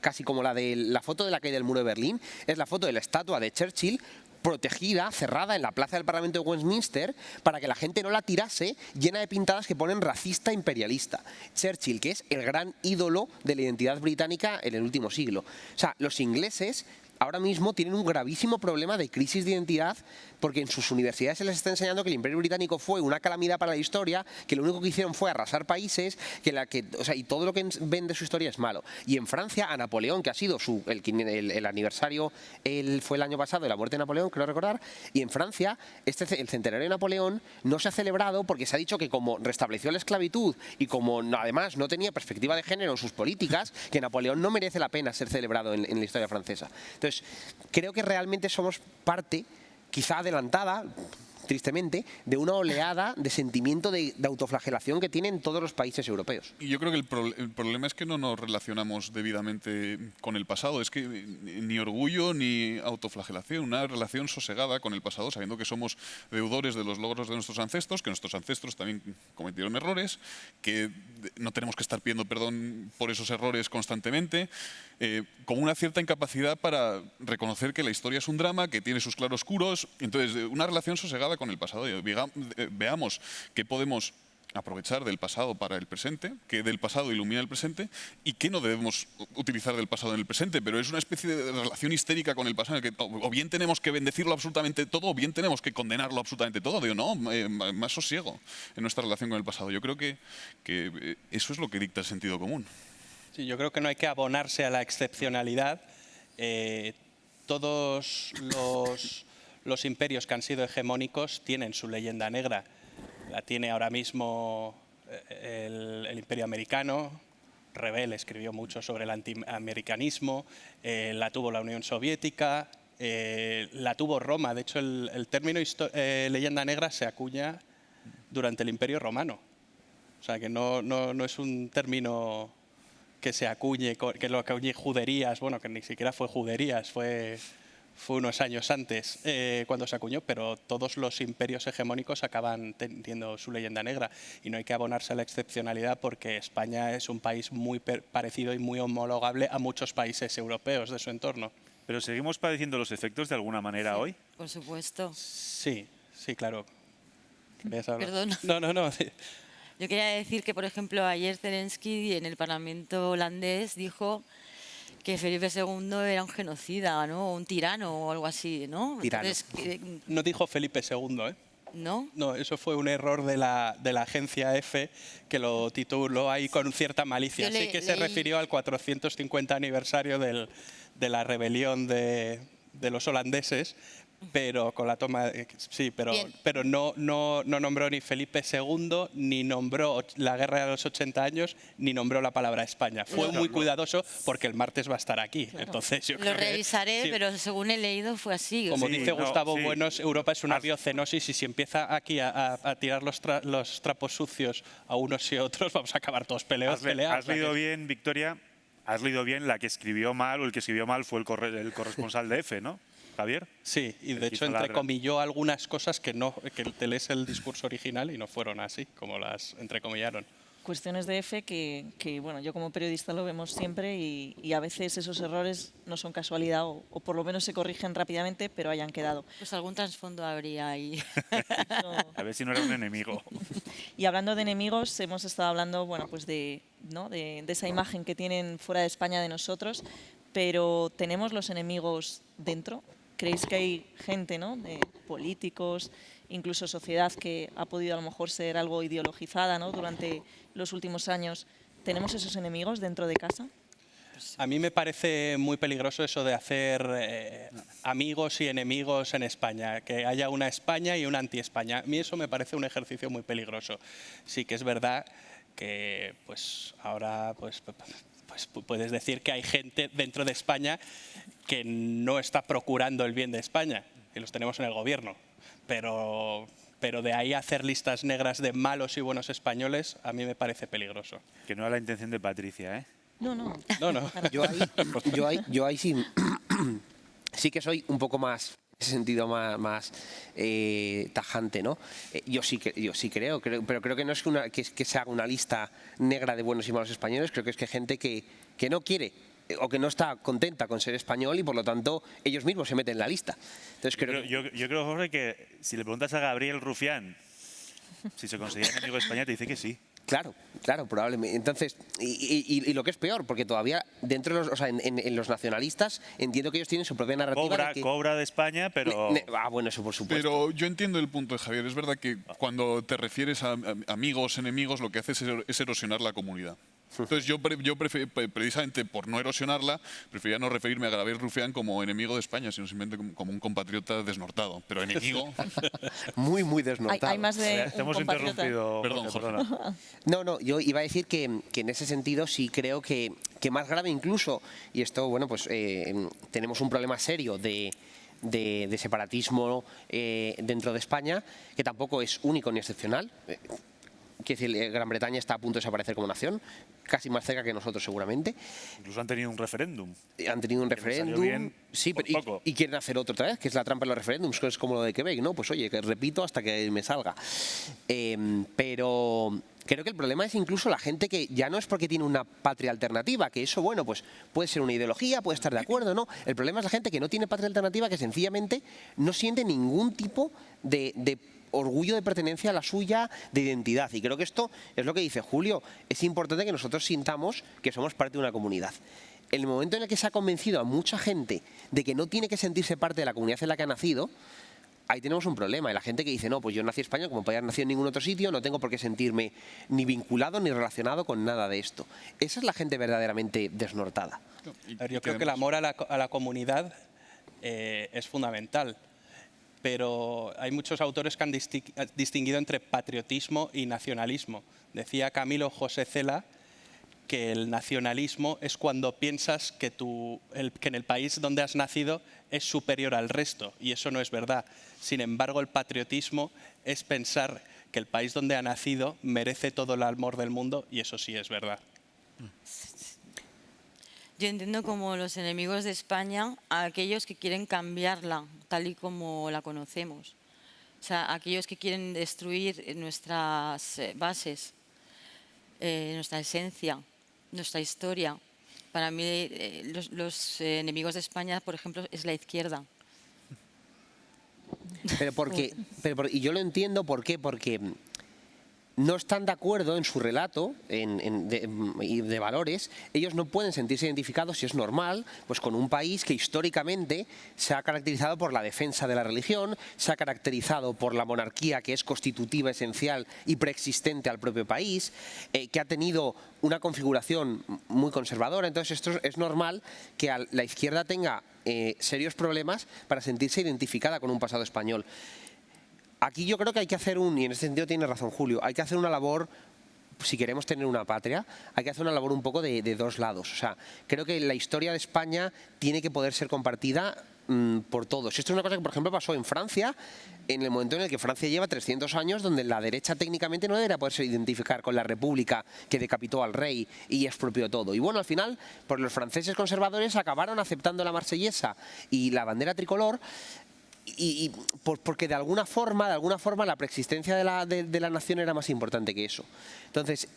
casi como la de la foto de la caída del muro de Berlín, es la foto de la estatua de Churchill protegida, cerrada en la plaza del Parlamento de Westminster, para que la gente no la tirase, llena de pintadas que ponen racista imperialista. Churchill, que es el gran ídolo de la identidad británica en el último siglo. O sea, los ingleses ahora mismo tienen un gravísimo problema de crisis de identidad, porque en sus universidades se les está enseñando que el Imperio Británico fue una calamidad para la historia, que lo único que hicieron fue arrasar países, y todo lo que ven de su historia es malo. Y en Francia, a Napoleón, que ha sido el aniversario, fue el año pasado de la muerte de Napoleón, creo recordar, y en Francia el centenario de Napoleón no se ha celebrado porque se ha dicho que como restableció la esclavitud y como además no tenía perspectiva de género en sus políticas, que Napoleón no merece la pena ser celebrado en la historia francesa. Entonces, creo que realmente somos parte, quizá adelantada, tristemente, de una oleada de sentimiento de autoflagelación que tienen todos los países europeos. Y yo creo que el problema es que no nos relacionamos debidamente con el pasado. Es que ni orgullo ni autoflagelación, una relación sosegada con el pasado, sabiendo que somos deudores de los logros de nuestros ancestros, que nuestros ancestros también cometieron errores, que no tenemos que estar pidiendo perdón por esos errores constantemente, con una cierta incapacidad para reconocer que la historia es un drama, que tiene sus claroscuros. Entonces, una relación sosegada con el pasado. Veamos qué podemos aprovechar del pasado para el presente, que del pasado ilumina el presente, y qué no debemos utilizar del pasado en el presente. Pero es una especie de relación histérica con el pasado, en el que o bien tenemos que bendecirlo absolutamente todo, o bien tenemos que condenarlo absolutamente todo. Digo, no, más sosiego en nuestra relación con el pasado. Yo creo que eso es lo que dicta el sentido común. Sí, yo creo que no hay que abonarse a la excepcionalidad. Todos los imperios que han sido hegemónicos tienen su leyenda negra. La tiene ahora mismo el Imperio Americano. Revel escribió mucho sobre el antiamericanismo. La tuvo la Unión Soviética. La tuvo Roma. De hecho, el término leyenda negra se acuña durante el Imperio Romano. O sea, que no es un término que se acuñe, que lo acuñe Juderías, bueno, que ni siquiera fue Juderías, fue unos años antes cuando se acuñó, pero todos los imperios hegemónicos acaban teniendo su leyenda negra, y no hay que abonarse a la excepcionalidad, porque España es un país muy parecido y muy homologable a muchos países europeos de su entorno. ¿Pero seguimos padeciendo los efectos de alguna manera hoy? Por supuesto. Sí, claro. Perdona. No. Yo quería decir que, por ejemplo, ayer Zelensky en el Parlamento holandés dijo que Felipe II era un genocida, ¿no? Un tirano o algo así, ¿no? Tirano. Entonces, No dijo Felipe II, ¿eh? ¿no? No, eso fue un error de la agencia EFE, que lo tituló ahí con cierta malicia. Sí que se refirió al 450 aniversario de la rebelión de los holandeses, pero con la toma pero no nombró ni Felipe II, ni nombró la guerra de los 80 años, ni nombró la palabra España. Fue muy cuidadoso, porque el martes va a estar aquí. Claro. Entonces yo lo revisaré, sí, pero según he leído fue así. Como dice Gustavo Buenos, Europa es una biocenosis, y si empieza aquí a tirar los trapos sucios a unos y a otros, vamos a acabar todos peleados. ¿Has leído bien, Victoria? ¿Has leído bien? La que escribió mal, o el que escribió mal, fue el corresponsal de EFE, ¿no? Javier. Sí, y de hecho entrecomilló algunas cosas que te lees el discurso original y no fueron así, como las entrecomillaron. Cuestiones de EFE que bueno, yo como periodista lo vemos siempre, y a veces esos errores no son casualidad, o por lo menos se corrigen rápidamente, pero hayan quedado. Pues algún trasfondo habría ahí. A ver si no era un enemigo. Y hablando de enemigos, hemos estado hablando, bueno, pues de esa imagen que tienen fuera de España de nosotros, pero ¿tenemos los enemigos dentro? ¿Creéis que hay gente, ¿no?, de políticos, incluso sociedad, que ha podido a lo mejor ser algo ideologizada, ¿no?, durante los últimos años? ¿Tenemos esos enemigos dentro de casa? A mí me parece muy peligroso eso de hacer amigos y enemigos en España, que haya una España y una anti-España. A mí eso me parece un ejercicio muy peligroso. Sí que es verdad que pues ahora pues puedes decir que hay gente dentro de España que no está procurando el bien de España, que los tenemos en el gobierno, pero de ahí a hacer listas negras de malos y buenos españoles, a mí me parece peligroso. Que no era la intención de Patricia, ¿eh? No. Yo ahí sí, sí que soy un poco más, en ese sentido, más tajante, ¿no? Yo sí creo, pero creo que no es que se haga una lista negra de buenos y malos españoles. Creo que es que hay gente que no quiere o que no está contenta con ser español y por lo tanto ellos mismos se meten en la lista. Entonces Yo creo, Jorge, que si le preguntas a Gabriel Rufián si se considera enemigo de España, te dice que sí. Claro, probablemente. Entonces, y lo que es peor, porque todavía dentro de los, o sea, en los nacionalistas entiendo que ellos tienen su propia narrativa. Cobra de España, pero... Bueno, eso por supuesto. Pero yo entiendo el punto de Javier. Es verdad que cuando te refieres a amigos, enemigos, lo que haces es erosionar la comunidad. Entonces yo precisamente por no erosionarla, prefería no referirme a Gabriel Rufián como enemigo de España, sino simplemente como un compatriota desnortado. Pero enemigo... muy desnortado. Hay más de Te hemos interrumpido. Perdón, Jorge. No, yo iba a decir que en ese sentido sí creo que más grave incluso, y esto, bueno, pues tenemos un problema serio de separatismo dentro de España, que tampoco es único ni excepcional. Quiero decir, Gran Bretaña está a punto de desaparecer como nación, casi más cerca que nosotros seguramente. Incluso han tenido un referéndum. Han tenido un referéndum, bien, sí, poco. y quieren hacer otro otra vez, que es la trampa de los referéndums, que es como lo de Quebec, ¿no? Pues oye, que repito hasta que me salga. Pero creo que el problema es incluso la gente que ya no es porque tiene una patria alternativa, que eso, bueno, pues puede ser una ideología, puede estar de acuerdo, ¿no? El problema es la gente que no tiene patria alternativa, que sencillamente no siente ningún tipo de orgullo de pertenencia a la suya, de identidad. Y creo que esto es lo que dice Julio. Es importante que nosotros sintamos que somos parte de una comunidad. En el momento en el que se ha convencido a mucha gente de que no tiene que sentirse parte de la comunidad en la que ha nacido, ahí tenemos un problema. Y la gente que dice, no, pues yo nací en España como podía haber nacido en ningún otro sitio, no tengo por qué sentirme ni vinculado ni relacionado con nada de esto. Esa es la gente verdaderamente desnortada. Yo creo que el amor a la comunidad es fundamental. Pero hay muchos autores que han distinguido entre patriotismo y nacionalismo. Decía Camilo José Cela que el nacionalismo es cuando piensas que en el país donde has nacido es superior al resto, y eso no es verdad. Sin embargo, el patriotismo es pensar que el país donde ha nacido merece todo el amor del mundo, y eso sí es verdad. Yo entiendo como los enemigos de España a aquellos que quieren cambiarla tal y como la conocemos. O sea, aquellos que quieren destruir nuestras bases, nuestra esencia, nuestra historia. Para mí los enemigos de España, por ejemplo, es la izquierda. Y yo lo entiendo, ¿por qué? Porque no están de acuerdo en su relato de valores. Ellos no pueden sentirse identificados, si es normal, pues con un país que históricamente se ha caracterizado por la defensa de la religión, se ha caracterizado por la monarquía, que es constitutiva, esencial y preexistente al propio país, que ha tenido una configuración muy conservadora. Entonces esto es normal que la izquierda tenga serios problemas para sentirse identificada con un pasado español. Aquí yo creo que hay que hacer y en ese sentido tiene razón Julio, hay que hacer una labor, si queremos tener una patria, hay que hacer una labor un poco de dos lados. O sea, creo que la historia de España tiene que poder ser compartida por todos. Esto es una cosa que, por ejemplo, pasó en Francia, en el momento en el que Francia lleva 300 años, donde la derecha técnicamente no debería poderse identificar con la república que decapitó al rey y expropió todo. Y bueno, al final, pues los franceses conservadores acabaron aceptando la marsellesa y la bandera tricolor, porque de alguna forma la preexistencia de la nación era más importante que eso. Entonces,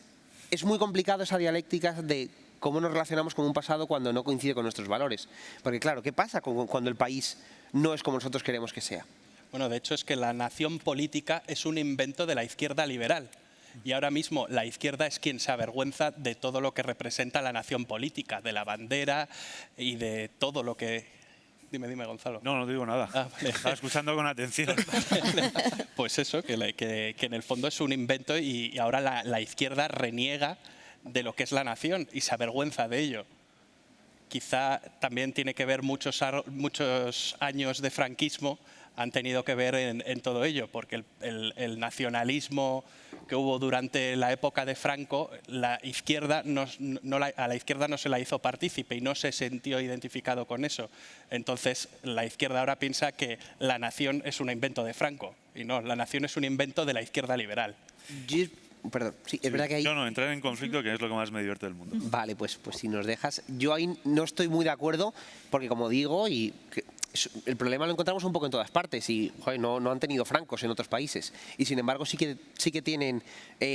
es muy complicado esa dialéctica de cómo nos relacionamos con un pasado cuando no coincide con nuestros valores. Porque claro, ¿qué pasa cuando el país no es como nosotros queremos que sea? Bueno, de hecho es que la nación política es un invento de la izquierda liberal. Y ahora mismo la izquierda es quien se avergüenza de todo lo que representa la nación política, de la bandera y de todo lo que... Dime, Gonzalo. No digo nada. Vale. Estaba escuchando con atención. Pues eso, que en el fondo es un invento y ahora la izquierda reniega de lo que es la nación y se avergüenza de ello. Quizá también tiene que ver muchos años de franquismo han tenido que ver en todo ello, porque el nacionalismo que hubo durante la época de Franco, a la izquierda no se la hizo partícipe y no se sintió identificado con eso. Entonces, la izquierda ahora piensa que la nación es un invento de Franco, y no, la nación es un invento de la izquierda liberal. Perdón, sí, es verdad que hay... No, entrar en conflicto, que es lo que más me divierte del mundo. Vale, pues si nos dejas... Yo ahí no estoy muy de acuerdo, porque como digo, el problema lo encontramos un poco en todas partes y joder, no han tenido francos en otros países. Y sin embargo sí que tienen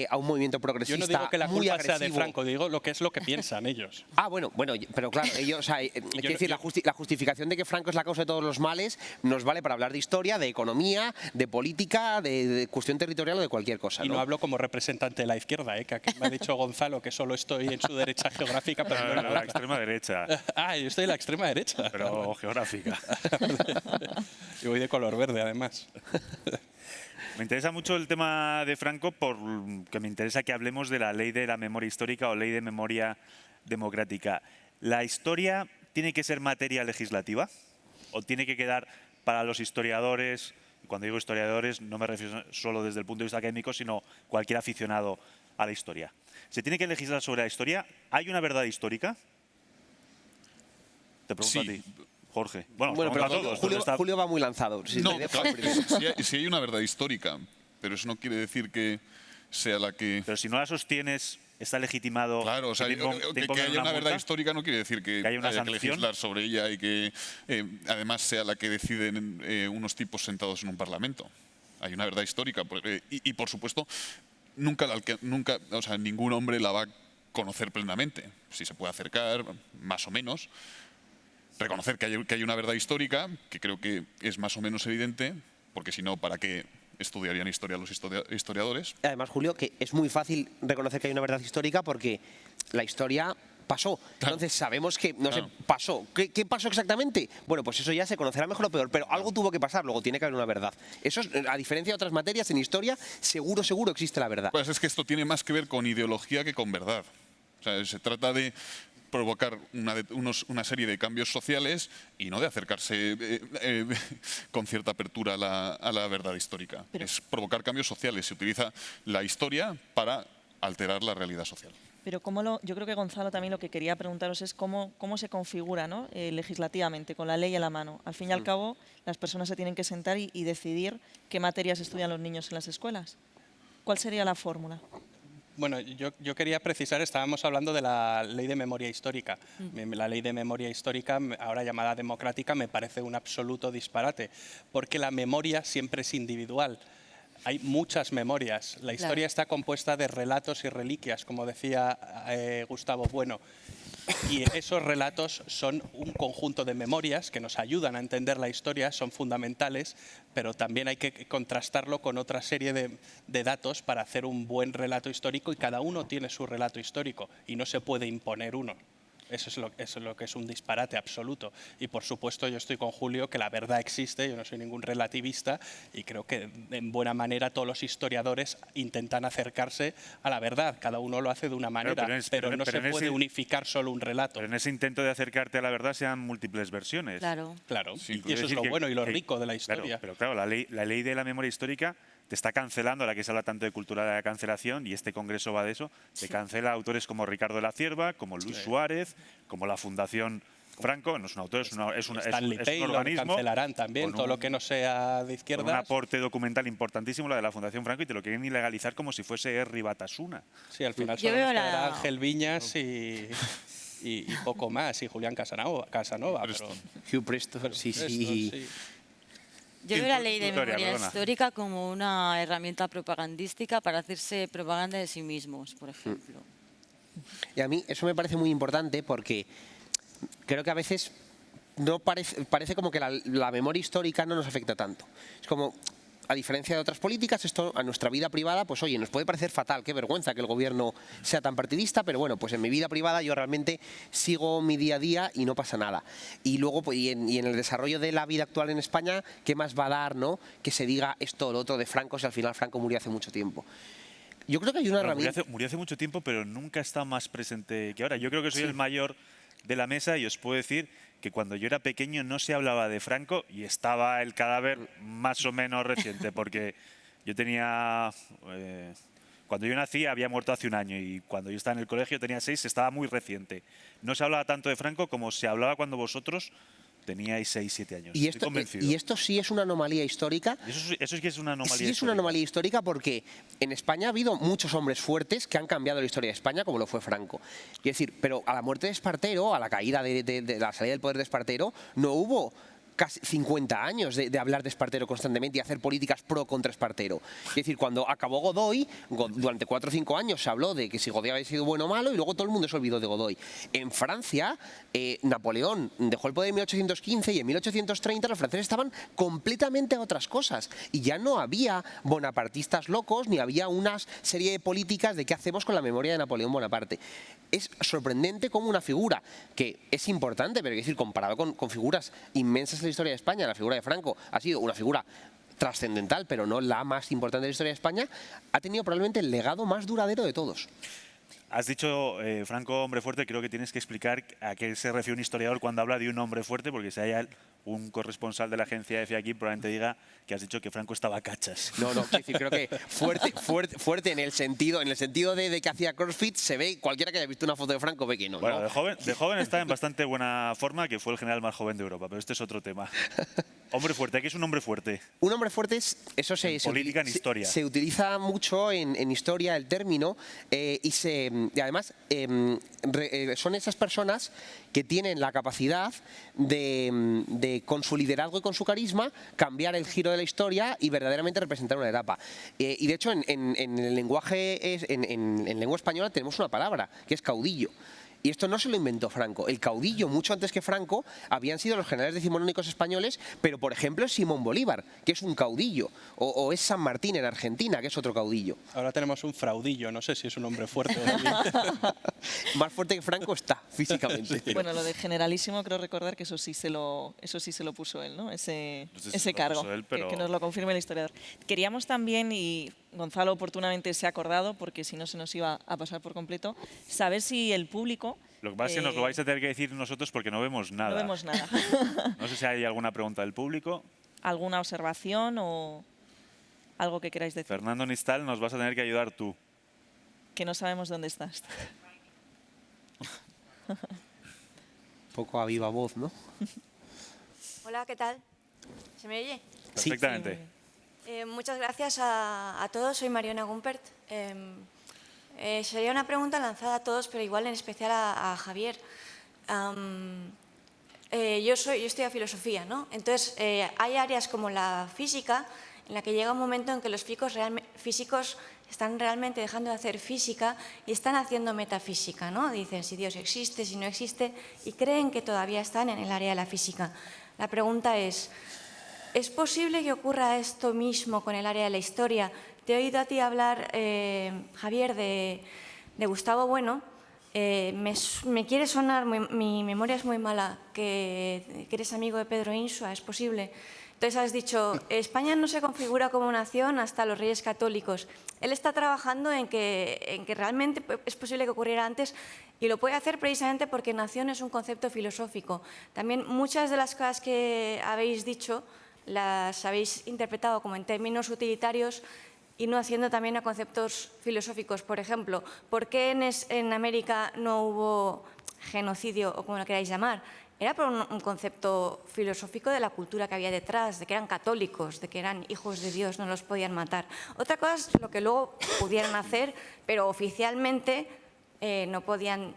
a un movimiento progresista Yo no digo que la muy culpa agresivo. sea de Franco, digo lo que es lo que piensan ellos. Bueno, pero claro, ellos, o sea, quiero decir, la justificación de que Franco es la causa de todos los males nos vale para hablar de historia, de economía, de política, de cuestión territorial o de cualquier cosa. Y no hablo como representante de la izquierda, que aquí me ha dicho Gonzalo que solo estoy en su derecha geográfica, pero no en la extrema derecha. Yo estoy en la extrema derecha. Pero geográfica. Y voy de color verde, además. Me interesa mucho el tema de Franco porque me interesa que hablemos de la ley de la memoria histórica o ley de memoria democrática. ¿La historia tiene que ser materia legislativa o tiene que quedar para los historiadores? Cuando digo historiadores no me refiero solo desde el punto de vista académico, sino cualquier aficionado a la historia. ¿Se tiene que legislar sobre la historia? ¿Hay una verdad histórica? Te pregunto a ti, Jorge. Bueno pero a todos. Julio va muy lanzado. No, si hay una verdad histórica, pero eso no quiere decir que sea la que... Pero si no la sostienes, está legitimado... Claro, o sea, que haya una verdad histórica no quiere decir que haya que legislar sobre ella y que además sea la que deciden unos tipos sentados en un parlamento. Hay una verdad histórica y por supuesto, nunca, o sea, ningún hombre la va a conocer plenamente. Si se puede acercar, más o menos. Reconocer que hay una verdad histórica, que creo que es más o menos evidente, porque si no, ¿para qué estudiarían historia los historiadores? Además, Julio, que es muy fácil reconocer que hay una verdad histórica porque la historia pasó. Claro. Entonces sabemos que, pasó. ¿Qué pasó exactamente? Bueno, pues eso ya se conocerá mejor o peor, pero algo tuvo que pasar, luego tiene que haber una verdad. Eso, a diferencia de otras materias, en historia, seguro existe la verdad. Pues es que esto tiene más que ver con ideología que con verdad. O sea, se trata de provocar una serie de cambios sociales y no de acercarse con cierta apertura a la verdad histórica. Es provocar cambios sociales. Se utiliza la historia para alterar la realidad social. Pero yo creo que Gonzalo también lo que quería preguntaros es cómo se configura, ¿no? Legislativamente, con la ley a la mano. Al fin y al cabo, las personas se tienen que sentar y decidir qué materias estudian los niños en las escuelas. ¿Cuál sería la fórmula? Bueno, yo quería precisar, estábamos hablando de la ley de memoria histórica. La ley de memoria histórica, ahora llamada democrática, me parece un absoluto disparate, porque la memoria siempre es individual. Hay muchas memorias. La historia está compuesta de relatos y reliquias, como decía Gustavo Bueno. Y esos relatos son un conjunto de memorias que nos ayudan a entender la historia, son fundamentales, pero también hay que contrastarlo con otra serie de datos para hacer un buen relato histórico y cada uno tiene su relato histórico y no se puede imponer uno. Eso es lo que es un disparate absoluto. Y por supuesto yo estoy con Julio que la verdad existe, yo no soy ningún relativista y creo que en buena manera todos los historiadores intentan acercarse a la verdad. Cada uno lo hace de una manera, pero no se puede unificar solo un relato. Pero en ese intento de acercarte a la verdad sean múltiples versiones. Claro. Sí, y eso es lo bueno y lo rico de la historia. Pero claro, la ley de la memoria histórica te está cancelando, ahora que se habla tanto de cultura de la cancelación, y este congreso va de eso, te cancela autores como Ricardo de la Cierva, como Luis Suárez, como la Fundación Franco, no es un autor, es un organismo. Cancelarán también todo lo que no sea de izquierdas. Con un aporte documental importantísimo, la de la Fundación Franco, y te lo quieren ilegalizar como si fuese Herri Batasuna. Sí, al final solo nos quedará Ángel Viñas y poco más, y Julián Casanova. Pero Hugh Preston, sí. Yo veo la ley de memoria histórica como una herramienta propagandística para hacerse propaganda de sí mismos, por ejemplo. Y a mí eso me parece muy importante porque creo que a veces no parece como que la memoria histórica no nos afecta tanto. Es como, a diferencia de otras políticas, esto a nuestra vida privada, pues oye, nos puede parecer fatal, qué vergüenza que el gobierno sea tan partidista, pero bueno, pues en mi vida privada yo realmente sigo mi día a día y no pasa nada. Y luego, pues, y en el desarrollo de la vida actual en España, ¿qué más va a dar, no? Que se diga esto o lo otro de Franco, si al final Franco murió hace mucho tiempo. Yo creo que hay una herramienta... Murió hace mucho tiempo, pero nunca está más presente que ahora. Yo creo que soy el mayor de la mesa y os puedo decir que cuando yo era pequeño no se hablaba de Franco y estaba el cadáver más o menos reciente, porque yo tenía... cuando yo nací había muerto hace un año y cuando yo estaba en el colegio tenía 6, estaba muy reciente. No se hablaba tanto de Franco como se hablaba cuando vosotros teníais 6, 7 años. Y esto sí es una anomalía histórica. Eso sí que es una anomalía histórica. Sí es una anomalía histórica porque en España ha habido muchos hombres fuertes que han cambiado la historia de España, como lo fue Franco. Es decir, pero a la muerte de Espartero, a la caída de la salida del poder de Espartero, no hubo casi 50 años de hablar de Espartero constantemente y hacer políticas pro contra Espartero. Es decir, cuando acabó Godoy, durante 4 o 5 años se habló de que si Godoy había sido bueno o malo y luego todo el mundo se olvidó de Godoy. En Francia, Napoleón dejó el poder en 1815 y en 1830 los franceses estaban completamente a otras cosas y ya no había bonapartistas locos ni había una serie de políticas de qué hacemos con la memoria de Napoleón Bonaparte. Es sorprendente como una figura que es importante, pero es decir, comparado con figuras inmensas en la historia de España, la figura de Franco ha sido una figura trascendental, pero no la más importante de la historia de España, ha tenido probablemente el legado más duradero de todos. Has dicho, Franco, hombre fuerte, creo que tienes que explicar a qué se refiere un historiador cuando habla de un hombre fuerte, porque si hay un corresponsal de la agencia EFE aquí, probablemente diga que has dicho que Franco estaba a cachas. No, quiero decir, creo que fuerte en el sentido de que hacía CrossFit, se ve, cualquiera que haya visto una foto de Franco ve que no. Bueno, ¿no? de joven está en bastante buena forma, que fue el general más joven de Europa, pero este es otro tema. Hombre fuerte, ¿qué es un hombre fuerte? Un hombre fuerte eso en política, en historia. Se utiliza mucho en historia el término y además son esas personas que tienen la capacidad de con su liderazgo y con su carisma cambiar el giro de la historia y verdaderamente representar una etapa. Y de hecho en el lenguaje, en lengua española tenemos una palabra que es caudillo. Y esto no se lo inventó Franco. El caudillo, mucho antes que Franco, habían sido los generales decimonónicos españoles, pero por ejemplo es Simón Bolívar, que es un caudillo, o es San Martín en Argentina, que es otro caudillo. Ahora tenemos un fraudillo, no sé si es un hombre fuerte. Más fuerte que Franco está, físicamente. Sí. Bueno, lo de generalísimo, creo recordar que eso sí se lo puso él, ¿no? Ese lo cargo, puso él, pero... que nos lo confirme el historiador. Queríamos también, y Gonzalo oportunamente se ha acordado, porque si no se nos iba a pasar por completo, saber si el público... Lo que pasa es que nos lo vais a tener que decir nosotros porque no vemos nada. No vemos nada. No sé si hay alguna pregunta del público. ¿Alguna observación o algo que queráis decir? Fernando Nistal, nos vas a tener que ayudar tú. Que no sabemos dónde estás. Un poco a viva voz, ¿no? Hola, ¿qué tal? ¿Se me oye? Perfectamente. Muchas gracias a todos. Soy Mariona Gumpert. Sería una pregunta lanzada a todos, pero igual en especial a Javier. Yo estudio filosofía, ¿no? Entonces, hay áreas como la física en la que llega un momento en que los físicos están realmente dejando de hacer física y están haciendo metafísica, ¿no? Dicen si Dios existe, si no existe, y creen que todavía están en el área de la física. La pregunta ¿es posible que ocurra esto mismo con el área de la historia? Te he oído a ti hablar, Javier, de Gustavo Bueno. Me quiere sonar, mi memoria es muy mala, que eres amigo de Pedro Insua, ¿es posible? Entonces has dicho, España no se configura como nación hasta los Reyes Católicos. Él está trabajando en que realmente es posible que ocurriera antes y lo puede hacer precisamente porque nación es un concepto filosófico. También muchas de las cosas que habéis dicho las habéis interpretado como en términos utilitarios y no haciendo también a conceptos filosóficos. Por ejemplo, ¿por qué en América no hubo genocidio o como lo queráis llamar? Era por un concepto filosófico de la cultura que había detrás, de que eran católicos, de que eran hijos de Dios, no los podían matar. Otra cosa es lo que luego pudieran hacer, pero oficialmente no podían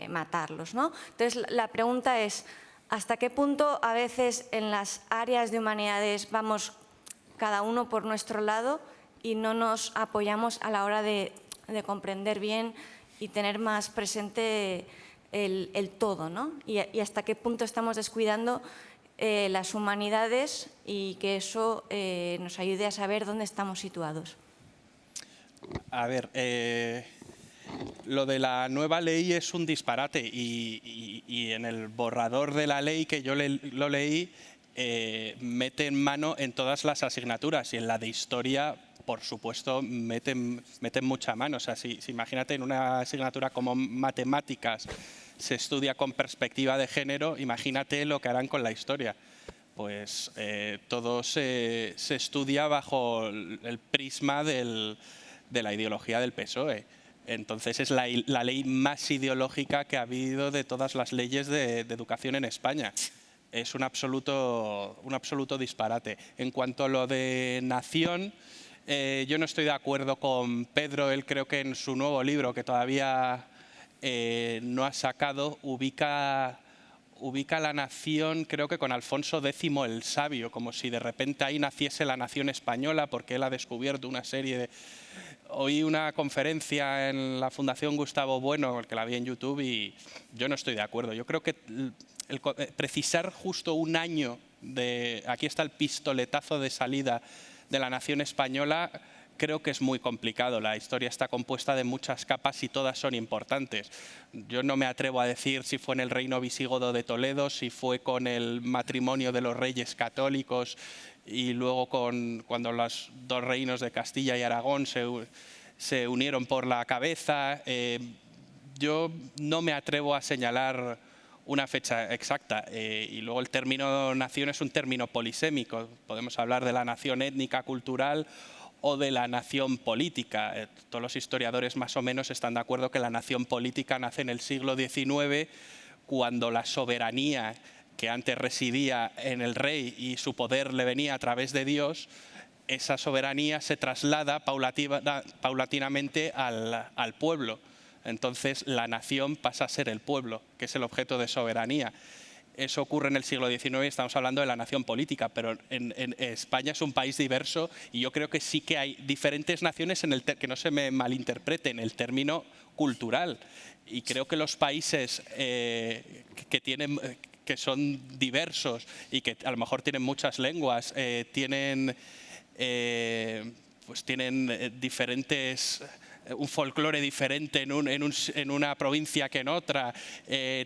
matarlos, ¿no? Entonces, la pregunta es, ¿hasta qué punto a veces en las áreas de humanidades vamos cada uno por nuestro lado y no nos apoyamos a la hora de comprender bien y tener más presente el todo, ¿no? Y hasta qué punto estamos descuidando las humanidades y que eso nos ayude a saber dónde estamos situados? A ver, lo de la nueva ley es un disparate y en el borrador de la ley que yo lo leí mete en mano en todas las asignaturas y en la de historia, por supuesto, meten mucha mano. O sea, si imagínate en una asignatura como matemáticas se estudia con perspectiva de género, imagínate lo que harán con la historia. Pues todo se estudia bajo el prisma de la ideología del PSOE. Entonces es la ley más ideológica que ha habido de todas las leyes de educación en España. Es un absoluto disparate. En cuanto a lo de nación, yo no estoy de acuerdo con Pedro. Él creo que en su nuevo libro, que todavía no ha sacado, ubica ubica la nación, creo que con Alfonso X el Sabio, como si de repente ahí naciese la nación española, porque él ha descubierto una serie de... Oí una conferencia en la Fundación Gustavo Bueno, que la vi en YouTube, y yo no estoy de acuerdo. Yo creo que precisar justo un año de... Aquí está el pistoletazo de salida de la nación española. Creo que es muy complicado. La historia está compuesta de muchas capas y todas son importantes. Yo no me atrevo a decir si fue en el reino visigodo de Toledo, si fue con el matrimonio de los reyes católicos y luego cuando los dos reinos de Castilla y Aragón se unieron por la cabeza. Yo no me atrevo a señalar una fecha exacta. Y luego el término nación es un término polisémico. Podemos hablar de la nación étnica, cultural, o de la nación política. Todos los historiadores más o menos están de acuerdo que la nación política nace en el siglo XIX, cuando la soberanía que antes residía en el rey y su poder le venía a través de Dios, esa soberanía se traslada paulatinamente al pueblo. Entonces la nación pasa a ser el pueblo, que es el objeto de soberanía. Eso ocurre en el siglo XIX, estamos hablando de la nación política, pero en España es un país diverso y yo creo que sí que hay diferentes naciones, que no se me malinterprete, en el término cultural. Y creo que los países que son diversos y que a lo mejor tienen muchas lenguas, tienen diferentes... un folclore diferente en una provincia que en otra,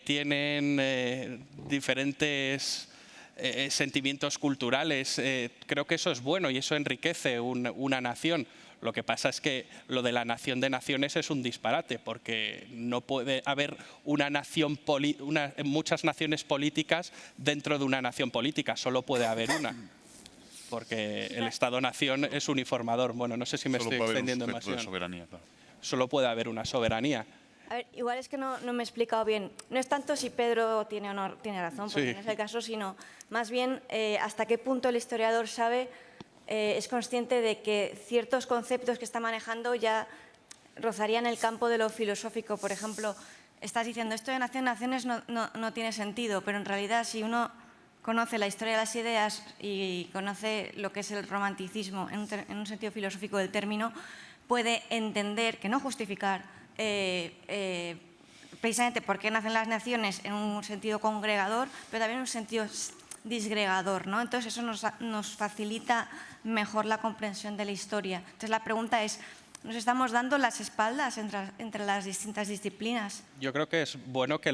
tienen diferentes sentimientos culturales. Creo que eso es bueno y eso enriquece una nación. Lo que pasa es que lo de la nación de naciones es un disparate, porque no puede haber muchas naciones políticas dentro de una nación política, solo puede haber una. Porque el Estado-nación es uniformador. Bueno, no sé si me estoy extendiendo demasiado. Solo puede haber una soberanía. A ver, igual es que no me he explicado bien. No es tanto si Pedro tiene razón, porque no es el caso, sino más bien hasta qué punto el historiador sabe, es consciente de que ciertos conceptos que está manejando ya rozarían el campo de lo filosófico. Por ejemplo, estás diciendo esto de naciones no tiene sentido, pero en realidad si uno conoce la historia de las ideas y conoce lo que es el romanticismo en un sentido filosófico del término, puede entender, que no justificar, precisamente por qué nacen las naciones en un sentido congregador, pero también en un sentido disgregador, ¿no? Entonces eso nos facilita mejor la comprensión de la historia. Entonces la pregunta es, ¿nos estamos dando las espaldas entre las distintas disciplinas? Yo creo que es bueno que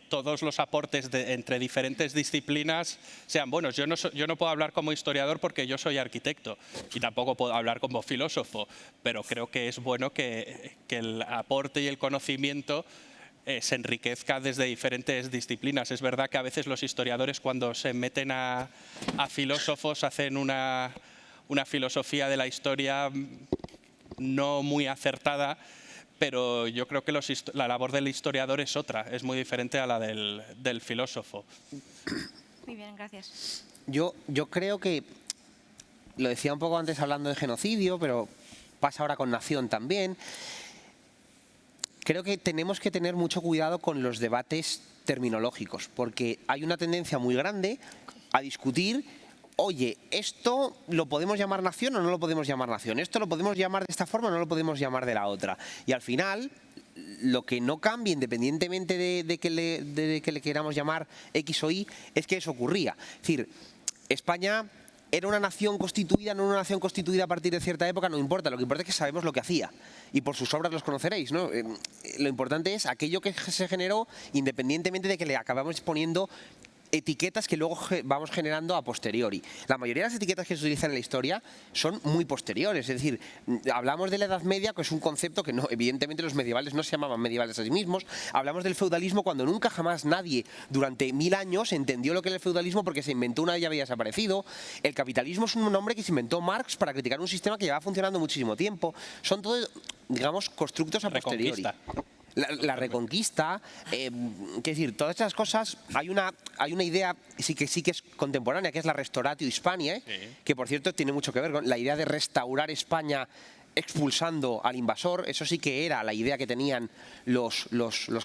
todos los aportes entre diferentes disciplinas sean buenos. Yo no puedo hablar como historiador porque yo soy arquitecto y tampoco puedo hablar como filósofo, pero creo que es bueno que el aporte y el conocimiento se enriquezca desde diferentes disciplinas. Es verdad que a veces los historiadores, cuando se meten a filósofos, hacen una filosofía de la historia no muy acertada, pero yo creo que la labor del historiador es otra, es muy diferente a la del filósofo. Muy bien, gracias. Yo creo que, lo decía un poco antes hablando de genocidio, pero pasa ahora con nación también. Creo que tenemos que tener mucho cuidado con los debates terminológicos, porque hay una tendencia muy grande a discutir: oye, ¿esto lo podemos llamar nación o no lo podemos llamar nación? ¿Esto lo podemos llamar de esta forma o no lo podemos llamar de la otra? Y al final, lo que no cambia, independientemente de que le queramos llamar X o Y, es que eso ocurría. Es decir, España era una nación constituida, no una nación constituida a partir de cierta época, no importa. Lo que importa es que sabemos lo que hacía. Y por sus obras los conoceréis, ¿no? Lo importante es aquello que se generó, independientemente de que le acabamos poniendo etiquetas que luego vamos generando a posteriori. La mayoría de las etiquetas que se utilizan en la historia son muy posteriores, es decir, hablamos de la Edad Media, que es un concepto que no, evidentemente los medievales no se llamaban medievales a sí mismos. Hablamos del feudalismo cuando nunca jamás nadie durante 1000 años entendió lo que era el feudalismo, porque se inventó una y ya había desaparecido. El capitalismo es un nombre que se inventó Marx para criticar un sistema que llevaba funcionando muchísimo tiempo. Son todos, digamos, constructos a posteriori. La reconquista, es decir, todas estas cosas, hay una idea sí que es contemporánea, que es la Restauratio Hispaniae, que por cierto tiene mucho que ver con la idea de restaurar España expulsando al invasor. Eso sí que era la idea que tenían los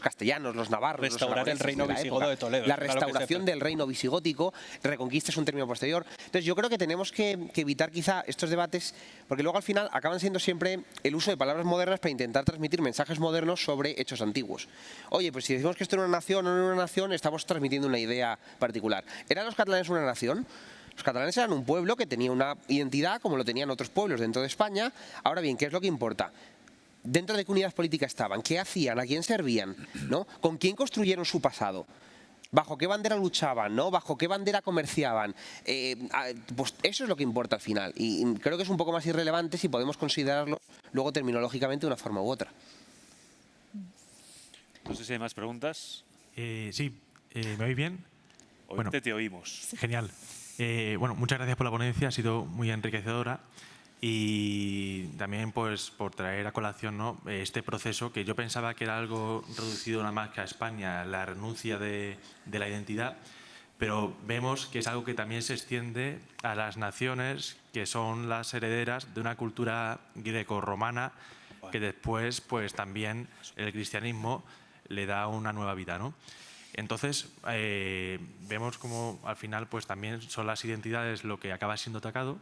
castellanos, los navarros. Restaurar el reino visigodo de Toledo. La restauración del reino visigótico. Reconquista es un término posterior. Entonces yo creo que tenemos que evitar quizá estos debates, porque luego al final acaban siendo siempre el uso de palabras modernas para intentar transmitir mensajes modernos sobre hechos antiguos. Oye, pues si decimos que esto era una nación o no era una nación, estamos transmitiendo una idea particular. ¿Eran los catalanes una nación? Los catalanes eran un pueblo que tenía una identidad como lo tenían otros pueblos dentro de España. Ahora bien, ¿qué es lo que importa? ¿Dentro de qué unidad política estaban? ¿Qué hacían? ¿A quién servían? ¿No? ¿Con quién construyeron su pasado? ¿Bajo qué bandera luchaban? ¿No? ¿Bajo qué bandera comerciaban? Pues eso es lo que importa al final. Y creo que es un poco más irrelevante si podemos considerarlo luego terminológicamente de una forma u otra. No sé si hay más preguntas. Sí, ¿me oís bien? Bueno, te oímos. Genial. Bueno, muchas gracias por la ponencia, ha sido muy enriquecedora y también pues por traer a colación, ¿no?, este proceso que yo pensaba que era algo reducido nada más que a España, la renuncia de la identidad, pero vemos que es algo que también se extiende a las naciones que son las herederas de una cultura grecorromana que después pues también el cristianismo le da una nueva vida, ¿no? Entonces, vemos como al final pues también son las identidades lo que acaba siendo atacado,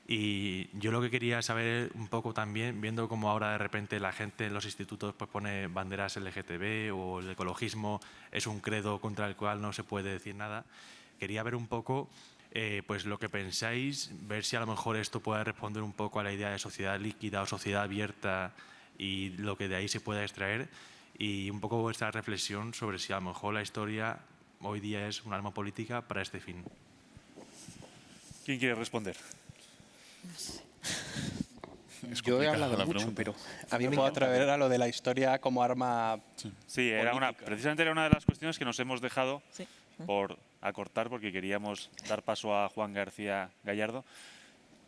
y yo lo que quería saber un poco también, viendo como ahora de repente la gente en los institutos pues pone banderas LGTB o el ecologismo es un credo contra el cual no se puede decir nada, quería ver un poco pues lo que pensáis, ver si a lo mejor esto puede responder un poco a la idea de sociedad líquida o sociedad abierta y lo que de ahí se pueda extraer. Y un poco vuestra reflexión sobre si a lo mejor la historia hoy día es un arma política para este fin. ¿Quién quiere responder? No sé. Yo he hablado mucho, pero a mí me puedo atrever a lo de la historia como arma. Sí, precisamente era una de las cuestiones que nos hemos dejado por acortar, porque queríamos dar paso a Juan García Gallardo,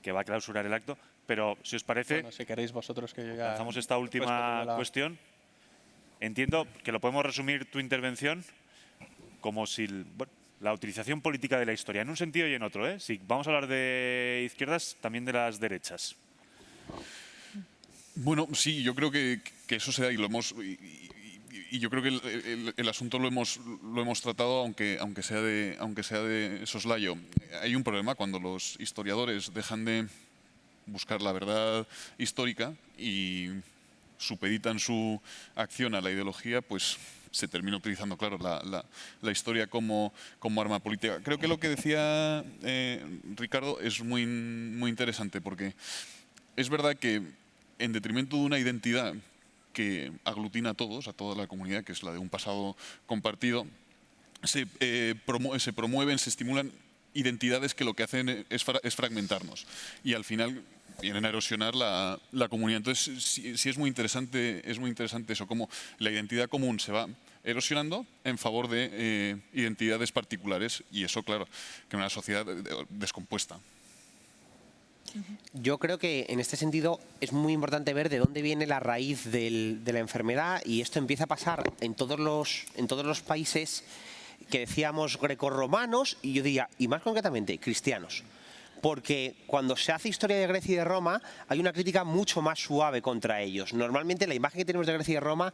que va a clausurar el acto. Pero si os parece, Bueno, si queréis vosotros que yo ya lanzamos esta última cuestión. Entiendo que lo podemos resumir tu intervención como si la utilización política de la historia, en un sentido y en otro, ¿eh? Si vamos a hablar de izquierdas, también de las derechas. Bueno, sí, yo creo que eso se da y yo creo que el asunto lo hemos tratado, aunque sea de soslayo. Hay un problema cuando los historiadores dejan de buscar la verdad histórica y supeditan su acción a la ideología, pues se termina utilizando, claro, la historia como arma política. Creo que lo que decía Ricardo es muy interesante, porque es verdad que en detrimento de una identidad que aglutina a todos, a toda la comunidad, que es la de un pasado compartido, se promueven, se estimulan identidades que lo que hacen es fragmentarnos y al final vienen a erosionar la comunidad. Entonces, sí es muy interesante eso, cómo la identidad común se va erosionando en favor de identidades particulares, y eso, claro, que en una sociedad descompuesta. Yo creo que en este sentido es muy importante ver de dónde viene la raíz de la enfermedad, y esto empieza a pasar en todos los países que decíamos grecorromanos, y yo diría, y más concretamente, cristianos. Porque cuando se hace historia de Grecia y de Roma hay una crítica mucho más suave contra ellos. Normalmente la imagen que tenemos de Grecia y de Roma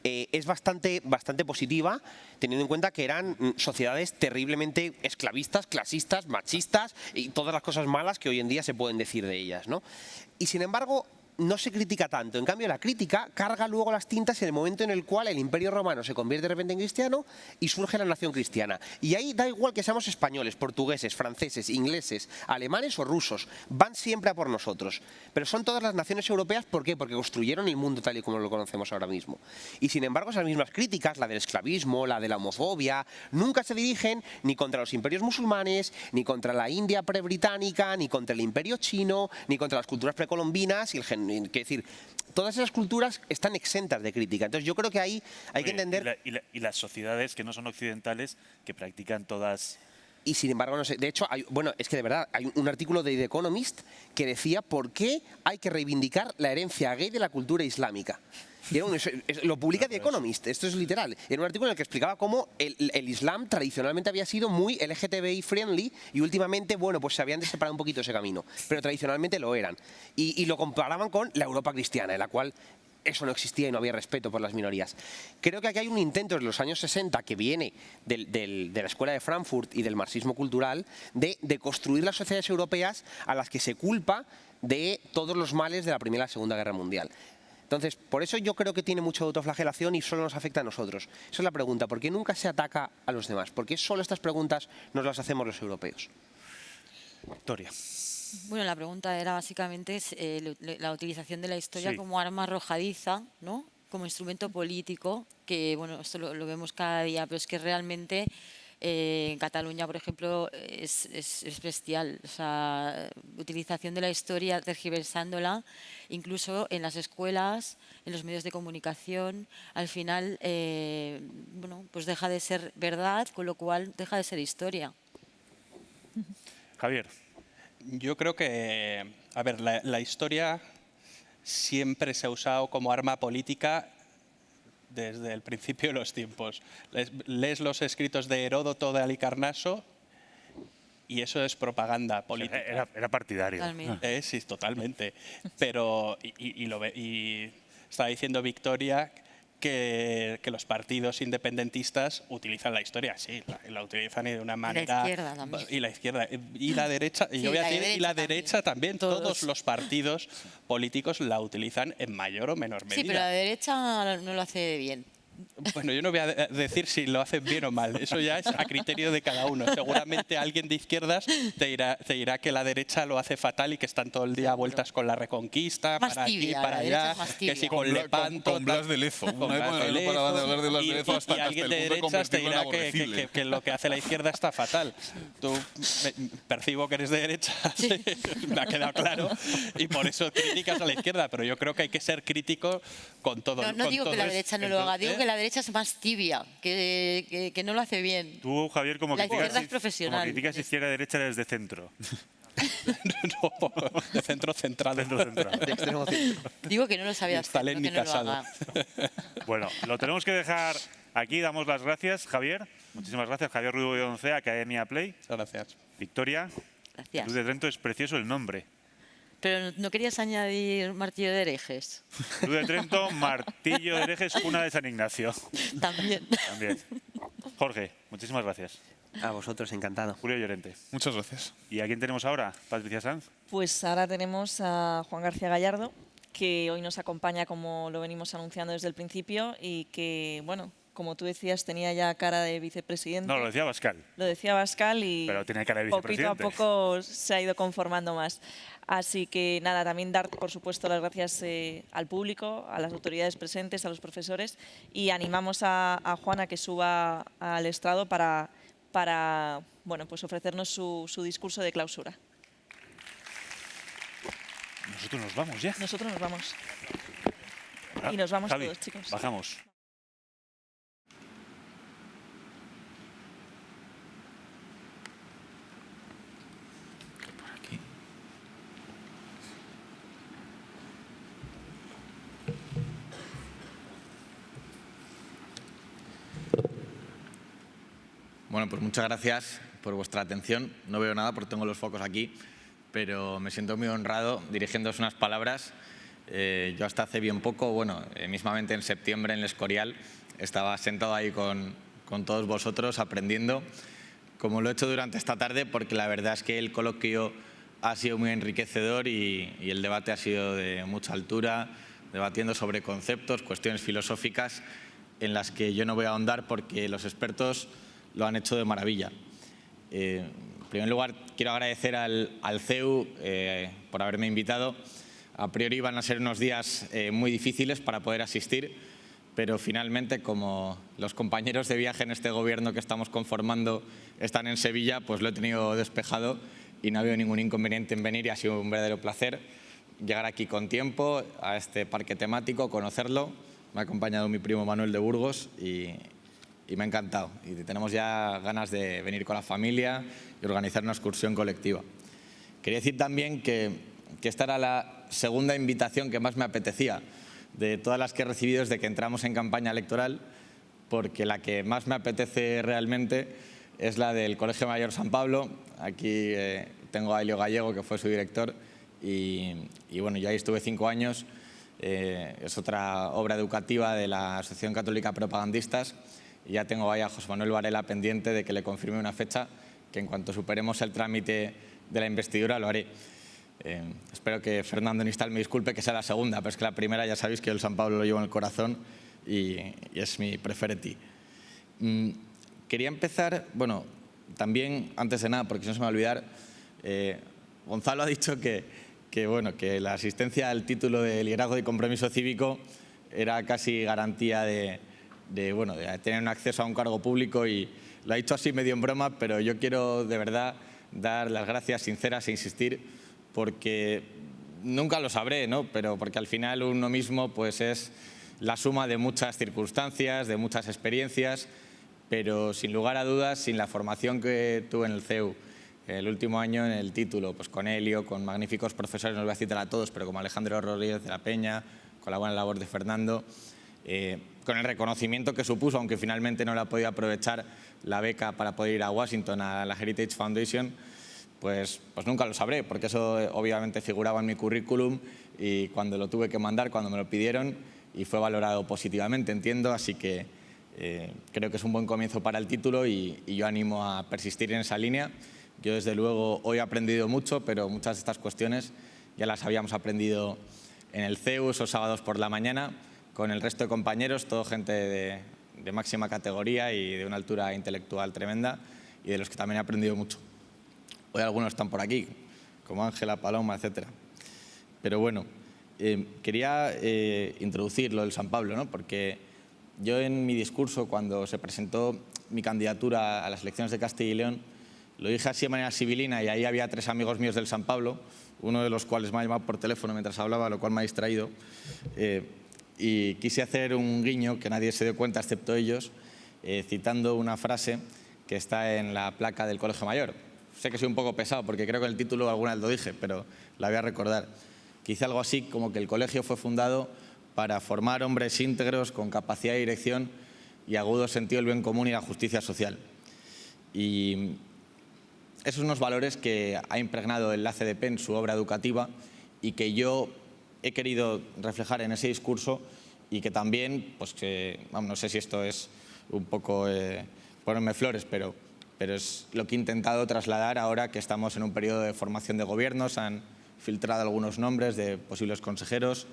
es bastante positiva, teniendo en cuenta que eran sociedades terriblemente esclavistas, clasistas, machistas y todas las cosas malas que hoy en día se pueden decir de ellas, ¿no? Y sin embargo, no se critica tanto. En cambio, la crítica carga luego las tintas en el momento en el cual el Imperio Romano se convierte de repente en cristiano y surge la nación cristiana. Y ahí da igual que seamos españoles, portugueses, franceses, ingleses, alemanes o rusos. Van siempre a por nosotros. Pero son todas las naciones europeas, ¿por qué? Porque construyeron el mundo tal y como lo conocemos ahora mismo. Y sin embargo, esas mismas críticas, la del esclavismo, la de la homofobia, nunca se dirigen ni contra los imperios musulmanes, ni contra la India prebritánica, ni contra el imperio chino, ni contra las culturas precolombinas y el es decir, todas esas culturas están exentas de crítica. Entonces yo creo que ahí hay que entender... Y las sociedades que no son occidentales, que practican todas... Y sin embargo, no sé, de hecho, es que de verdad, hay un artículo de The Economist que decía por qué hay que reivindicar la herencia gay de la cultura islámica. Y lo publica The Economist, esto es literal. Era un artículo en el que explicaba cómo el Islam tradicionalmente había sido muy LGTBI friendly y últimamente, bueno, pues se habían separado un poquito ese camino. Pero tradicionalmente lo eran. Y lo comparaban con la Europa cristiana, en la cual eso no existía y no había respeto por las minorías. Creo que aquí hay un intento desde los años 60 que viene de la Escuela de Frankfurt y del marxismo cultural de construir las sociedades europeas a las que se culpa de todos los males de la Primera y la Segunda Guerra Mundial. Entonces, por eso yo creo que tiene mucha autoflagelación y solo nos afecta a nosotros. Esa es la pregunta, ¿por qué nunca se ataca a los demás? ¿Por qué solo estas preguntas nos las hacemos los europeos? Victoria. Bueno, la pregunta era básicamente la utilización de la historia como arma arrojadiza, ¿no? Como instrumento político, que bueno, esto lo vemos cada día, pero es que realmente en Cataluña, por ejemplo, es bestial. O sea, utilización de la historia, tergiversándola, incluso en las escuelas, en los medios de comunicación, al final, bueno, pues deja de ser verdad, con lo cual deja de ser historia. Javier. Yo creo que, a ver, la historia siempre se ha usado como arma política desde el principio de los tiempos. Lees los escritos de Heródoto, de Halicarnaso, y eso es propaganda política. Era partidario. Totalmente. Sí, totalmente. Pero, y estaba diciendo Victoria que los partidos independentistas utilizan la historia, sí, la utilizan de una manera. La izquierda también. Y la izquierda. Y la derecha, Sí, yo voy a decir, derecha y la derecha también. Todos. Todos los partidos políticos la utilizan en mayor o menor medida. Sí, pero la derecha no lo hace bien. Bueno, yo no voy a decir si lo hacen bien o mal, eso ya es a criterio de cada uno. Seguramente alguien de izquierdas te dirá que la derecha lo hace fatal y que están todo el día a vueltas con la Reconquista, Más para tibia, aquí, para la derecha allá, es más que tibia. si con Lepanto... Con Blas de Lezo. Una época no paraban de hablar de Blas de Lezo hasta y alguien de el punto de derechas te convertirlo en dirá aborrecible. que lo que hace la izquierda está fatal. Tú percibo que eres de derecha, me ha quedado claro, y por eso criticas a la izquierda, pero yo creo que hay que ser crítico con todo. No digo que la derecha no lo haga, digo que la derecha es más tibia, que no lo hace bien. Tú, Javier, como La izquierda criticas, es profesional. como criticas izquierda-derecha desde centro. No, de centro central. Centro central. De extremo centro. Digo que no lo sabía hacer, Stalin no ni que no lo casado. haga. Bueno, lo tenemos que dejar aquí. Damos las gracias, Javier. Muchísimas gracias, Javier Ruido de Oncea, Academia Play. Muchas gracias. Victoria. Gracias. Cruz de Trento, es precioso el nombre. Pero ¿no querías añadir martillo de herejes? Cruz de Trento, Martillo de Herejes, Cuna de San Ignacio. También. También. Jorge, muchísimas gracias. A vosotros, encantado. Julio Llorente. Muchas gracias. ¿Y a quién tenemos ahora? Patricia Sanz. Pues ahora tenemos a Juan García Gallardo, que hoy nos acompaña como lo venimos anunciando desde el principio y que, bueno, como tú decías, tenía ya cara de vicepresidente. No, lo decía Bascal. Lo decía Bascal y Pero tiene cara de poquito a vicepresidente. poco se ha ido conformando más. Así que nada, también dar por supuesto las gracias al público, a las autoridades presentes, a los profesores y animamos a Juan a que suba al estrado para bueno, pues ofrecernos su discurso de clausura. Nosotros nos vamos ya. Nosotros nos vamos. Ah, Y nos vamos Javi, todos, chicos. Bajamos. Bueno, pues muchas gracias por vuestra atención. No veo nada porque tengo los focos aquí, pero me siento muy honrado dirigiéndoos unas palabras. Yo hasta hace bien poco, bueno, mismamente en septiembre en el Escorial, estaba sentado ahí con todos vosotros aprendiendo, como lo he hecho durante esta tarde, porque la verdad es que el coloquio ha sido muy enriquecedor y el debate ha sido de mucha altura, debatiendo sobre conceptos, cuestiones filosóficas en las que yo no voy a ahondar porque los expertos lo han hecho de maravilla. En primer lugar, quiero agradecer al CEU por haberme invitado. A priori iban a ser unos días muy difíciles para poder asistir, pero finalmente, como los compañeros de viaje en este gobierno que estamos conformando están en Sevilla, pues lo he tenido despejado y no ha habido ningún inconveniente en venir y ha sido un verdadero placer llegar aquí con tiempo a este parque temático, conocerlo. Me ha acompañado mi primo Manuel de Burgos y me ha encantado. Y tenemos ya ganas de venir con la familia y organizar una excursión colectiva. Quería decir también que esta era la segunda invitación que más me apetecía, de todas las que he recibido desde que entramos en campaña electoral, porque la que más me apetece realmente es la del Colegio Mayor San Pablo. Aquí tengo a Elio Gallego, que fue su director, y bueno, yo ahí estuve 5 años. Es otra obra educativa de la Asociación Católica Propagandistas, y ya tengo ahí a José Manuel Varela pendiente de que le confirme una fecha, que en cuanto superemos el trámite de la investidura lo haré. Espero que Fernando Nistal me disculpe que sea la segunda, pero es que la primera ya sabéis que yo el San Pablo lo llevo en el corazón y es mi preferiti. Quería empezar, bueno, también, antes de nada, porque si no se me va a olvidar, Gonzalo ha dicho que la asistencia al título de liderazgo y compromiso cívico era casi garantía de tener un acceso a un cargo público, y lo ha dicho así medio en broma, pero yo quiero de verdad dar las gracias sinceras e insistir, porque nunca lo sabré, ¿no? Pero porque al final uno mismo pues es la suma de muchas circunstancias, de muchas experiencias, pero sin lugar a dudas, sin la formación que tuve en el CEU, el último año en el título, pues con Elio, con magníficos profesores, no los voy a citar a todos, pero como Alejandro Rodríguez de la Peña, con la buena labor de Fernando, con el reconocimiento que supuso, aunque finalmente no la he podido aprovechar, la beca para poder ir a Washington, a la Heritage Foundation, pues nunca lo sabré, porque eso obviamente figuraba en mi currículum, y cuando lo tuve que mandar, cuando me lo pidieron, y fue valorado positivamente, entiendo, así que creo que es un buen comienzo para el título, y yo animo a persistir en esa línea. Yo, desde luego, hoy he aprendido mucho, pero muchas de estas cuestiones ya las habíamos aprendido en el CEU, esos sábados por la mañana, con el resto de compañeros, todo gente de máxima categoría y de una altura intelectual tremenda, y de los que también he aprendido mucho. Hoy algunos están por aquí, como Ángela, Paloma, etc. Pero bueno, quería introducir lo del San Pablo, ¿no? Porque yo en mi discurso, cuando se presentó mi candidatura a las elecciones de Castilla y León, lo dije así de manera sibilina, y ahí había 3 amigos míos del San Pablo, uno de los cuales me ha llamado por teléfono mientras hablaba, lo cual me ha distraído. Y quise hacer un guiño que nadie se dio cuenta excepto ellos, citando una frase que está en la placa del Colegio Mayor. Sé que soy un poco pesado porque creo que en el título alguna vez lo dije, pero la voy a recordar. Que hice algo así como que el colegio fue fundado para formar hombres íntegros con capacidad de dirección y agudo sentido del bien común y la justicia social. Y esos son unos valores que ha impregnado el ACDP en su obra educativa, y que yo he querido reflejar en ese discurso, y que también, pues que, no sé si esto es un poco ponerme flores, pero es lo que he intentado trasladar ahora que estamos en un periodo de formación de gobiernos. Han filtrado algunos nombres de posibles consejeros.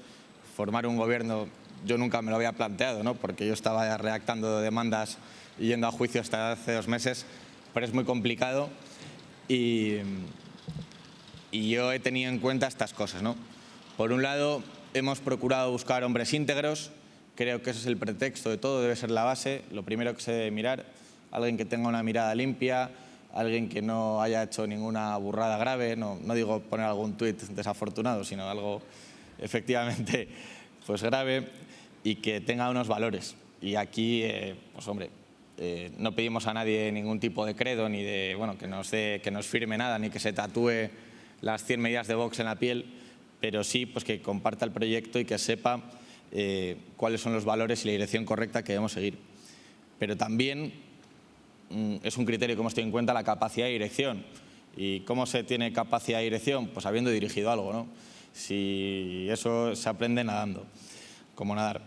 Formar un gobierno yo nunca me lo había planteado, ¿no? Porque yo estaba redactando demandas y yendo a juicio hasta hace 2 meses, pero es muy complicado, y yo he tenido en cuenta estas cosas, ¿no? Por un lado, hemos procurado buscar hombres íntegros. Creo que ese es el pretexto de todo, debe ser la base, lo primero que se debe mirar. Alguien que tenga una mirada limpia, alguien que no haya hecho ninguna burrada grave, no digo poner algún tuit desafortunado, sino algo efectivamente pues grave, y que tenga unos valores. Y aquí, pues hombre, no pedimos a nadie ningún tipo de credo, ni de que nos firme nada, ni que se tatúe las 100 medidas de Vox en la piel, pero sí pues que comparta el proyecto y que sepa cuáles son los valores y la dirección correcta que debemos seguir. Pero también es un criterio que hemos tenido en cuenta la capacidad de dirección. ¿Y cómo se tiene capacidad de dirección? Pues habiendo dirigido algo, ¿no? Si eso se aprende nadando, como nadar.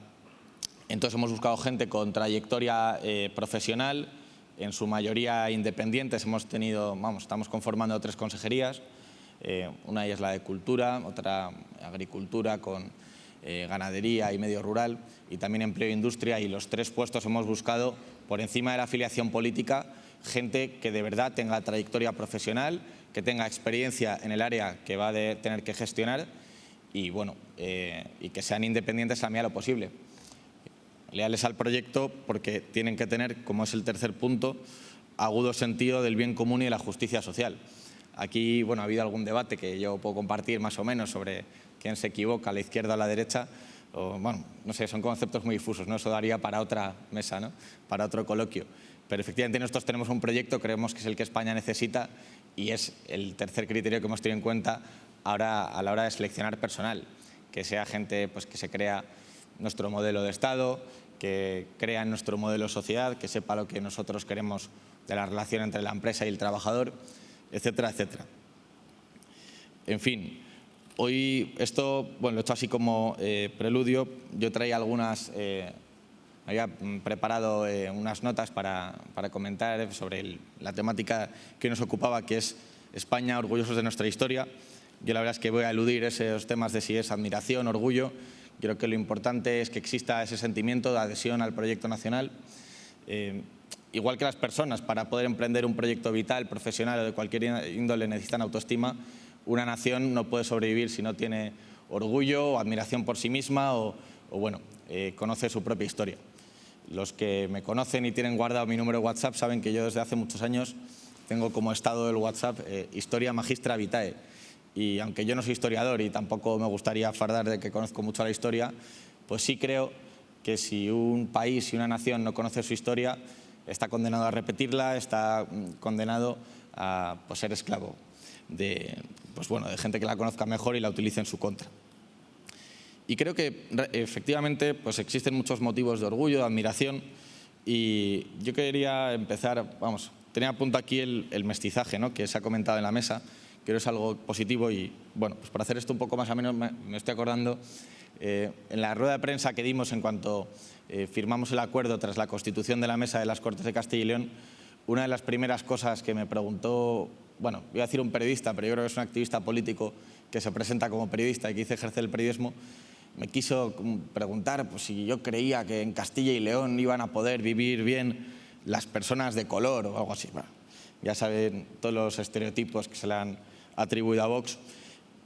Entonces hemos buscado gente con trayectoria profesional, en su mayoría independientes. Estamos conformando 3 consejerías. Una de ellas la de Cultura, otra Agricultura con Ganadería y Medio Rural, y también Empleo e Industria. Y los 3 puestos hemos buscado, por encima de la afiliación política, gente que de verdad tenga trayectoria profesional, que tenga experiencia en el área que va a tener que gestionar, y que sean independientes a la medida de lo posible. Leales al proyecto, porque tienen que tener, como es el tercer punto, agudo sentido del bien común y de la justicia social. Aquí ha habido algún debate que yo puedo compartir más o menos sobre quién se equivoca, a la izquierda o a la derecha. No sé, son conceptos muy difusos, ¿no? Eso daría para otra mesa, ¿no? Para otro coloquio. Pero efectivamente nosotros tenemos un proyecto, creemos que es el que España necesita, y es el tercer criterio que hemos tenido en cuenta ahora a la hora de seleccionar personal. Que sea gente pues, que se crea nuestro modelo de Estado, que crea nuestro modelo de sociedad, que sepa lo que nosotros queremos de la relación entre la empresa y el trabajador, etcétera, etcétera. En fin, hoy esto, bueno, lo he hecho así como preludio. Yo traía algunas, había preparado unas notas para comentar sobre la temática que nos ocupaba, que es España, orgullosos de nuestra historia. Yo la verdad es que voy a eludir esos temas de si es admiración, orgullo. Creo que lo importante es que exista ese sentimiento de adhesión al proyecto nacional. Igual que las personas, para poder emprender un proyecto vital, profesional o de cualquier índole, necesitan autoestima. Una nación no puede sobrevivir si no tiene orgullo o admiración por sí misma o bueno, conoce su propia historia. Los que me conocen y tienen guardado mi número de WhatsApp saben que yo desde hace muchos años tengo como estado del WhatsApp Historia Magistra Vitae. Y aunque yo no soy historiador y tampoco me gustaría fardar de que conozco mucho la historia, pues sí creo que si un país y una nación no conoce su historia, está condenado a repetirla, está condenado a ser esclavo de gente que la conozca mejor y la utilice en su contra. Y creo que efectivamente pues existen muchos motivos de orgullo, de admiración, y yo quería empezar, tenía a punto aquí el mestizaje, ¿no?, que se ha comentado en la mesa. Creo que es algo positivo y, bueno, pues para hacer esto un poco más ameno me estoy acordando en la rueda de prensa que dimos en cuanto firmamos el acuerdo tras la constitución de la Mesa de las Cortes de Castilla y León. Una de las primeras cosas que me preguntó, bueno, voy a decir un periodista, pero yo creo que es un activista político que se presenta como periodista y que dice ejercer el periodismo, me quiso preguntar pues, si yo creía que en Castilla y León iban a poder vivir bien las personas de color o algo así. Bueno, ya saben todos los estereotipos que se le han atribuido a Vox.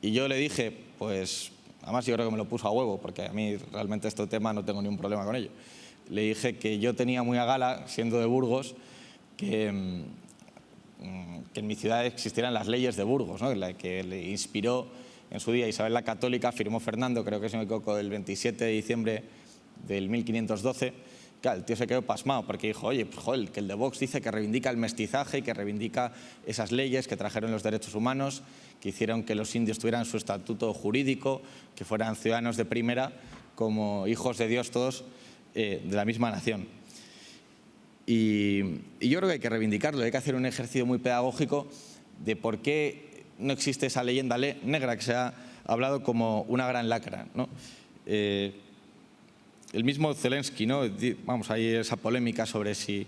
Y yo le dije, pues, además yo creo que me lo puso a huevo, porque a mí realmente este tema no tengo ningún problema con ello. Le dije que yo tenía muy a gala, siendo de Burgos, que en mi ciudad existieran las leyes de Burgos, ¿no?, la que le inspiró en su día Isabel la Católica, firmó Fernando, creo que si no me equivoco, el 27 de diciembre del 1512. Claro, el tío se quedó pasmado porque dijo, oye, pues, joder, que el de Vox dice que reivindica el mestizaje y que reivindica esas leyes que trajeron los derechos humanos, que hicieron que los indios tuvieran su estatuto jurídico, que fueran ciudadanos de primera, como hijos de Dios todos de la misma nación. Y yo creo que hay que reivindicarlo, hay que hacer un ejercicio muy pedagógico de por qué no existe esa leyenda negra que se ha hablado como una gran lacra, ¿no? El mismo Zelensky, ¿no?, hay esa polémica sobre si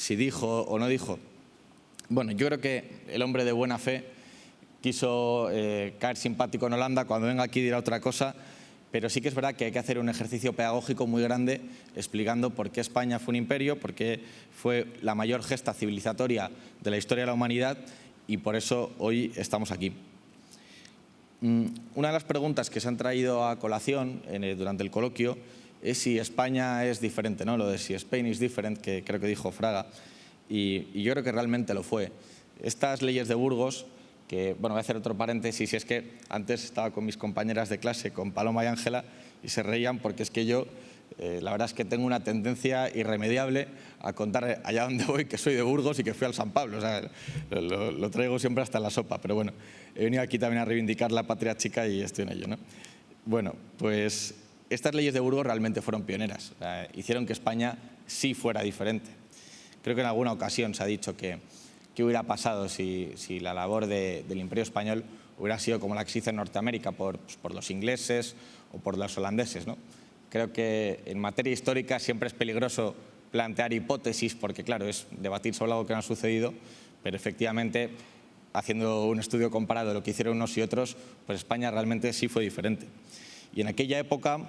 dijo o no dijo. Bueno, yo creo que el hombre de buena fe quiso caer simpático en Holanda, cuando venga aquí dirá otra cosa, pero sí que es verdad que hay que hacer un ejercicio pedagógico muy grande explicando por qué España fue un imperio, por qué fue la mayor gesta civilizatoria de la historia de la humanidad y por eso hoy estamos aquí. Una de las preguntas que se han traído a colación durante el coloquio es si España es diferente, ¿no?, lo de si Spain is different, que creo que dijo Fraga, y yo creo que realmente lo fue. Estas leyes de Burgos, que, bueno, voy a hacer otro paréntesis, y es que antes estaba con mis compañeras de clase, con Paloma y Ángela, y se reían porque es que yo, la verdad es que tengo una tendencia irremediable a contar allá donde voy que soy de Burgos y que fui al San Pablo. O sea, lo traigo siempre hasta en la sopa, pero bueno, he venido aquí también a reivindicar la patria chica y estoy en ello, ¿no? Bueno, pues estas leyes de Burgos realmente fueron pioneras. O sea, hicieron que España sí fuera diferente. Creo que en alguna ocasión se ha dicho que qué hubiera pasado si la labor del Imperio Español hubiera sido como la que se hizo en Norteamérica por los ingleses o por los holandeses, ¿no? Creo que en materia histórica siempre es peligroso plantear hipótesis porque, claro, es debatir sobre algo que no ha sucedido, pero efectivamente, haciendo un estudio comparado de lo que hicieron unos y otros, pues España realmente sí fue diferente. Y en aquella época,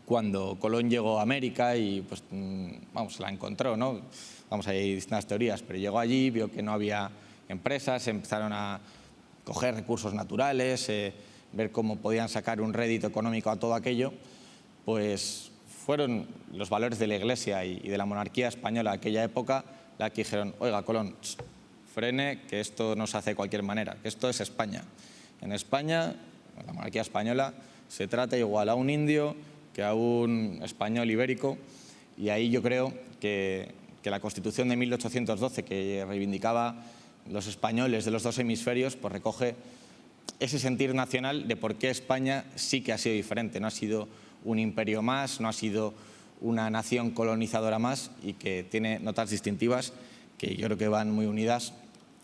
cuando Colón llegó a América y pues, la encontró, ¿no? Hay distintas teorías, pero llegó allí, vio que no había empresas, empezaron a coger recursos naturales, ver cómo podían sacar un rédito económico a todo aquello, pues fueron los valores de la Iglesia y de la monarquía española de aquella época la que dijeron, oiga, Colón, frene, que esto no se hace de cualquier manera, que esto es España. En España, la monarquía española, se trata igual a un indio que a un español ibérico, y ahí yo creo que la Constitución de 1812, que reivindicaba los españoles de los dos hemisferios, pues recoge ese sentir nacional de por qué España sí que ha sido diferente, no ha sido un imperio más, no ha sido una nación colonizadora más y que tiene notas distintivas que yo creo que van muy unidas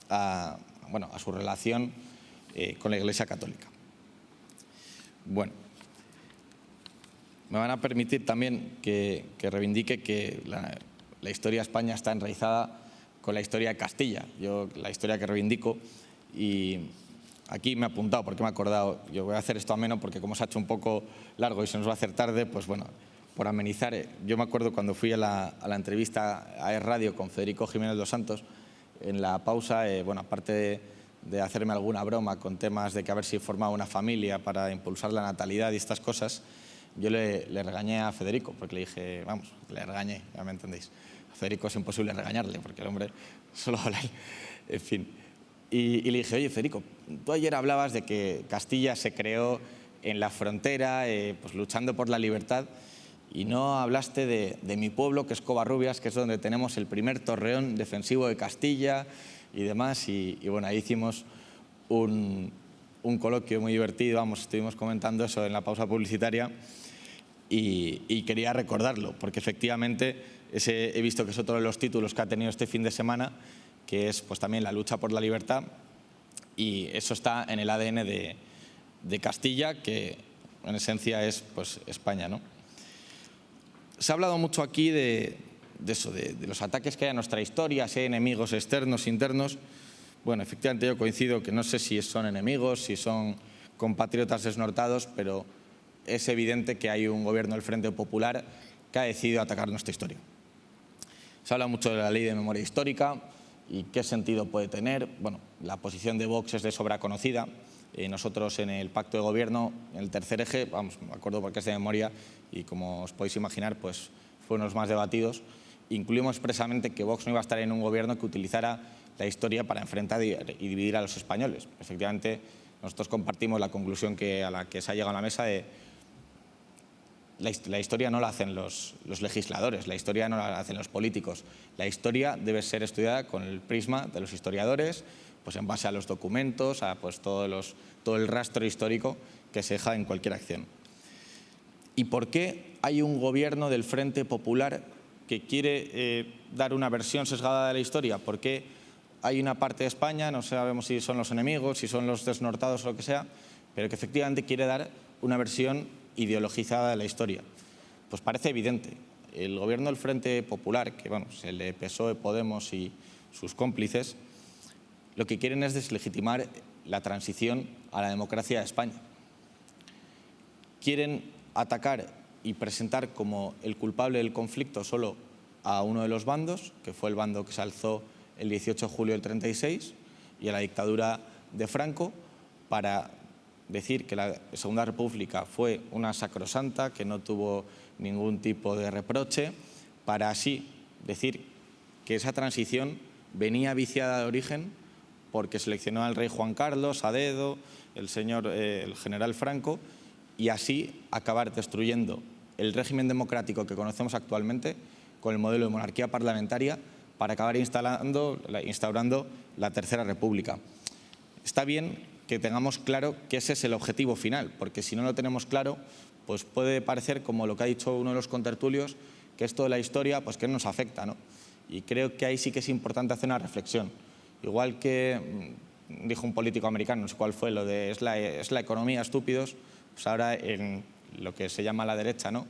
a su relación con la Iglesia Católica. Bueno, me van a permitir también que reivindique que la historia de España está enraizada con la historia de Castilla. Yo la historia que reivindico, y aquí me he apuntado porque me he acordado, yo voy a hacer esto ameno porque como se ha hecho un poco largo y se nos va a hacer tarde, pues bueno, por amenizar. Yo me acuerdo cuando fui a la entrevista a Es Radio con Federico Jiménez dos Santos, en la pausa, aparte de hacerme alguna broma con temas de que a ver si formaba una familia para impulsar la natalidad y estas cosas, yo le regañé a Federico, porque le dije, vamos, le regañé, ya me entendéis. A Federico es imposible regañarle, porque el hombre solo habla él. En fin. Y le dije, oye, Federico, tú ayer hablabas de que Castilla se creó en la frontera, pues luchando por la libertad, y no hablaste de mi pueblo, que es Covarrubias, que es donde tenemos el primer torreón defensivo de Castilla y demás. Y bueno, ahí hicimos un coloquio muy divertido, estuvimos comentando eso en la pausa publicitaria y quería recordarlo, porque efectivamente he visto que es otro de los títulos que ha tenido este fin de semana, que es pues también la lucha por la libertad, y eso está en el ADN de Castilla, que en esencia es pues España, ¿no? Se ha hablado mucho aquí de los ataques que hay a nuestra historia, si hay enemigos externos, internos. Bueno, efectivamente yo coincido que no sé si son enemigos, si son compatriotas desnortados, pero es evidente que hay un gobierno del Frente Popular que ha decidido atacar nuestra historia. Se habla mucho de la ley de memoria histórica y qué sentido puede tener. Bueno, la posición de Vox es de sobra conocida. Nosotros en el pacto de gobierno, en el tercer eje, me acuerdo porque es de memoria y como os podéis imaginar, pues fueron los más debatidos, incluimos expresamente que Vox no iba a estar en un gobierno que utilizara la historia para enfrentar y dividir a los españoles. Efectivamente, nosotros compartimos la conclusión a la que se ha llegado a la mesa de la historia no la hacen los legisladores, la historia no la hacen los políticos. La historia debe ser estudiada con el prisma de los historiadores, pues en base a los documentos, a pues todo el rastro histórico que se deja en cualquier acción. ¿Y por qué hay un gobierno del Frente Popular que quiere dar una versión sesgada de la historia? ¿Por qué hay una parte de España, no sabemos si son los enemigos, si son los desnortados o lo que sea, pero que efectivamente quiere dar una versión ideologizada de la historia? Pues parece evidente. El gobierno del Frente Popular, que es el de PSOE, Podemos y sus cómplices, lo que quieren es deslegitimar la transición a la democracia de España. Quieren atacar y presentar como el culpable del conflicto solo a uno de los bandos, que fue el bando que se alzó el 18 de julio del 36, y a la dictadura de Franco, para decir que la Segunda República fue una sacrosanta, que no tuvo ningún tipo de reproche, para así decir que esa transición venía viciada de origen porque seleccionó al rey Juan Carlos a dedo, el general Franco, y así acabar destruyendo el régimen democrático que conocemos actualmente con el modelo de monarquía parlamentaria para acabar instaurando la Tercera República. Está bien que tengamos claro que ese es el objetivo final, porque si no lo tenemos claro, pues puede parecer, como lo que ha dicho uno de los contertulios, que esto de la historia, pues que nos afecta, ¿no? Y creo que ahí sí que es importante hacer una reflexión. Igual que dijo un político americano, no sé cuál fue, lo de es la economía, estúpidos, pues ahora en lo que se llama la derecha, ¿no?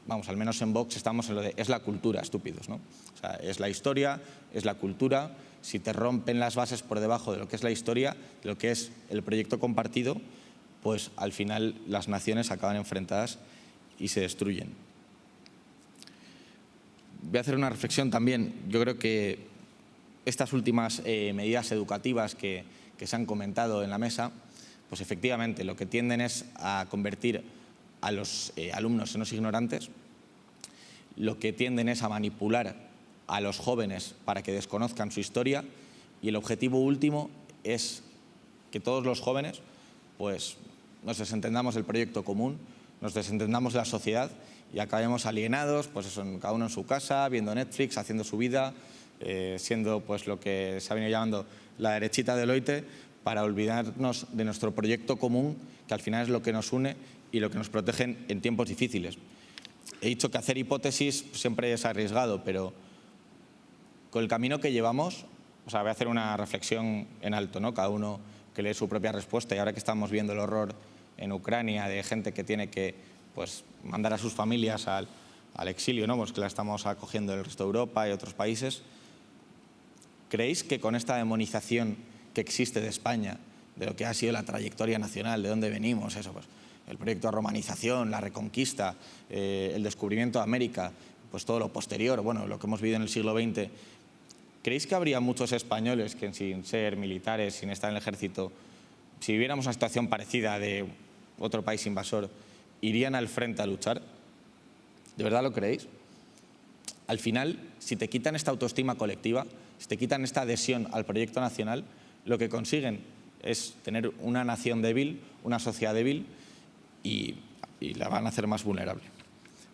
Al menos en Vox estamos en lo de es la cultura, estúpidos, ¿no? O sea, es la historia, es la cultura. Si te rompen las bases por debajo de lo que es la historia, de lo que es el proyecto compartido, pues al final las naciones acaban enfrentadas y se destruyen. Voy a hacer una reflexión también. Yo creo que estas últimas medidas educativas que se han comentado en la mesa, pues efectivamente lo que tienden es a convertir a los alumnos en unos ignorantes, lo que tienden es a manipular a los jóvenes para que desconozcan su historia, y el objetivo último es que todos los jóvenes pues nos desentendamos del proyecto común, nos desentendamos de la sociedad y acabemos alienados, pues eso, cada uno en su casa, viendo Netflix, haciendo su vida, siendo pues lo que se ha venido llamando la derechita del Deloitte, para olvidarnos de nuestro proyecto común, que al final es lo que nos une y lo que nos protegen en tiempos difíciles. He dicho que hacer hipótesis siempre es arriesgado, pero con el camino que llevamos, o sea, voy a hacer una reflexión en alto, ¿no? Cada uno que lee su propia respuesta, y ahora que estamos viendo el horror en Ucrania de gente que tiene que pues, mandar a sus familias al exilio, ¿no? Pues que la estamos acogiendo en el resto de Europa y otros países, ¿creéis que con esta demonización que existe de España, de lo que ha sido la trayectoria nacional, de dónde venimos, eso, pues, el proyecto de romanización, la reconquista, el descubrimiento de América, pues todo lo posterior, bueno, lo que hemos vivido en el siglo XX, ¿creéis que habría muchos españoles que sin ser militares, sin estar en el ejército, si viviéramos una situación parecida de otro país invasor, irían al frente a luchar? ¿De verdad lo creéis? Al final, si te quitan esta autoestima colectiva, si te quitan esta adhesión al proyecto nacional, lo que consiguen es tener una nación débil, una sociedad débil y la van a hacer más vulnerable.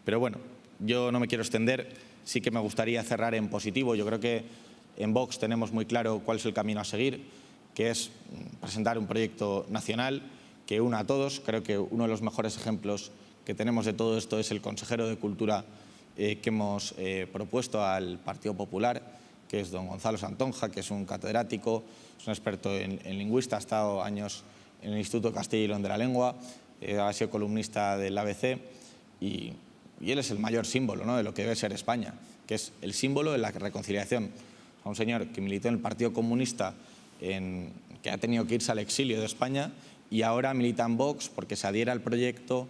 Pero bueno, yo no me quiero extender, sí que me gustaría cerrar en positivo. Yo creo que en Vox tenemos muy claro cuál es el camino a seguir, que es presentar un proyecto nacional que una a todos. Creo que uno de los mejores ejemplos que tenemos de todo esto es el consejero de Cultura que hemos propuesto al Partido Popular, que es don Gonzalo Santonja, que es un catedrático, es un experto en lingüista, ha estado años en el Instituto Castilla y León de la Lengua, ha sido columnista del ABC y él es el mayor símbolo, ¿no?, de lo que debe ser España, que es el símbolo de la reconciliación. A un señor que militó en el Partido Comunista, que ha tenido que irse al exilio de España y ahora milita en Vox porque se adhiere al proyecto,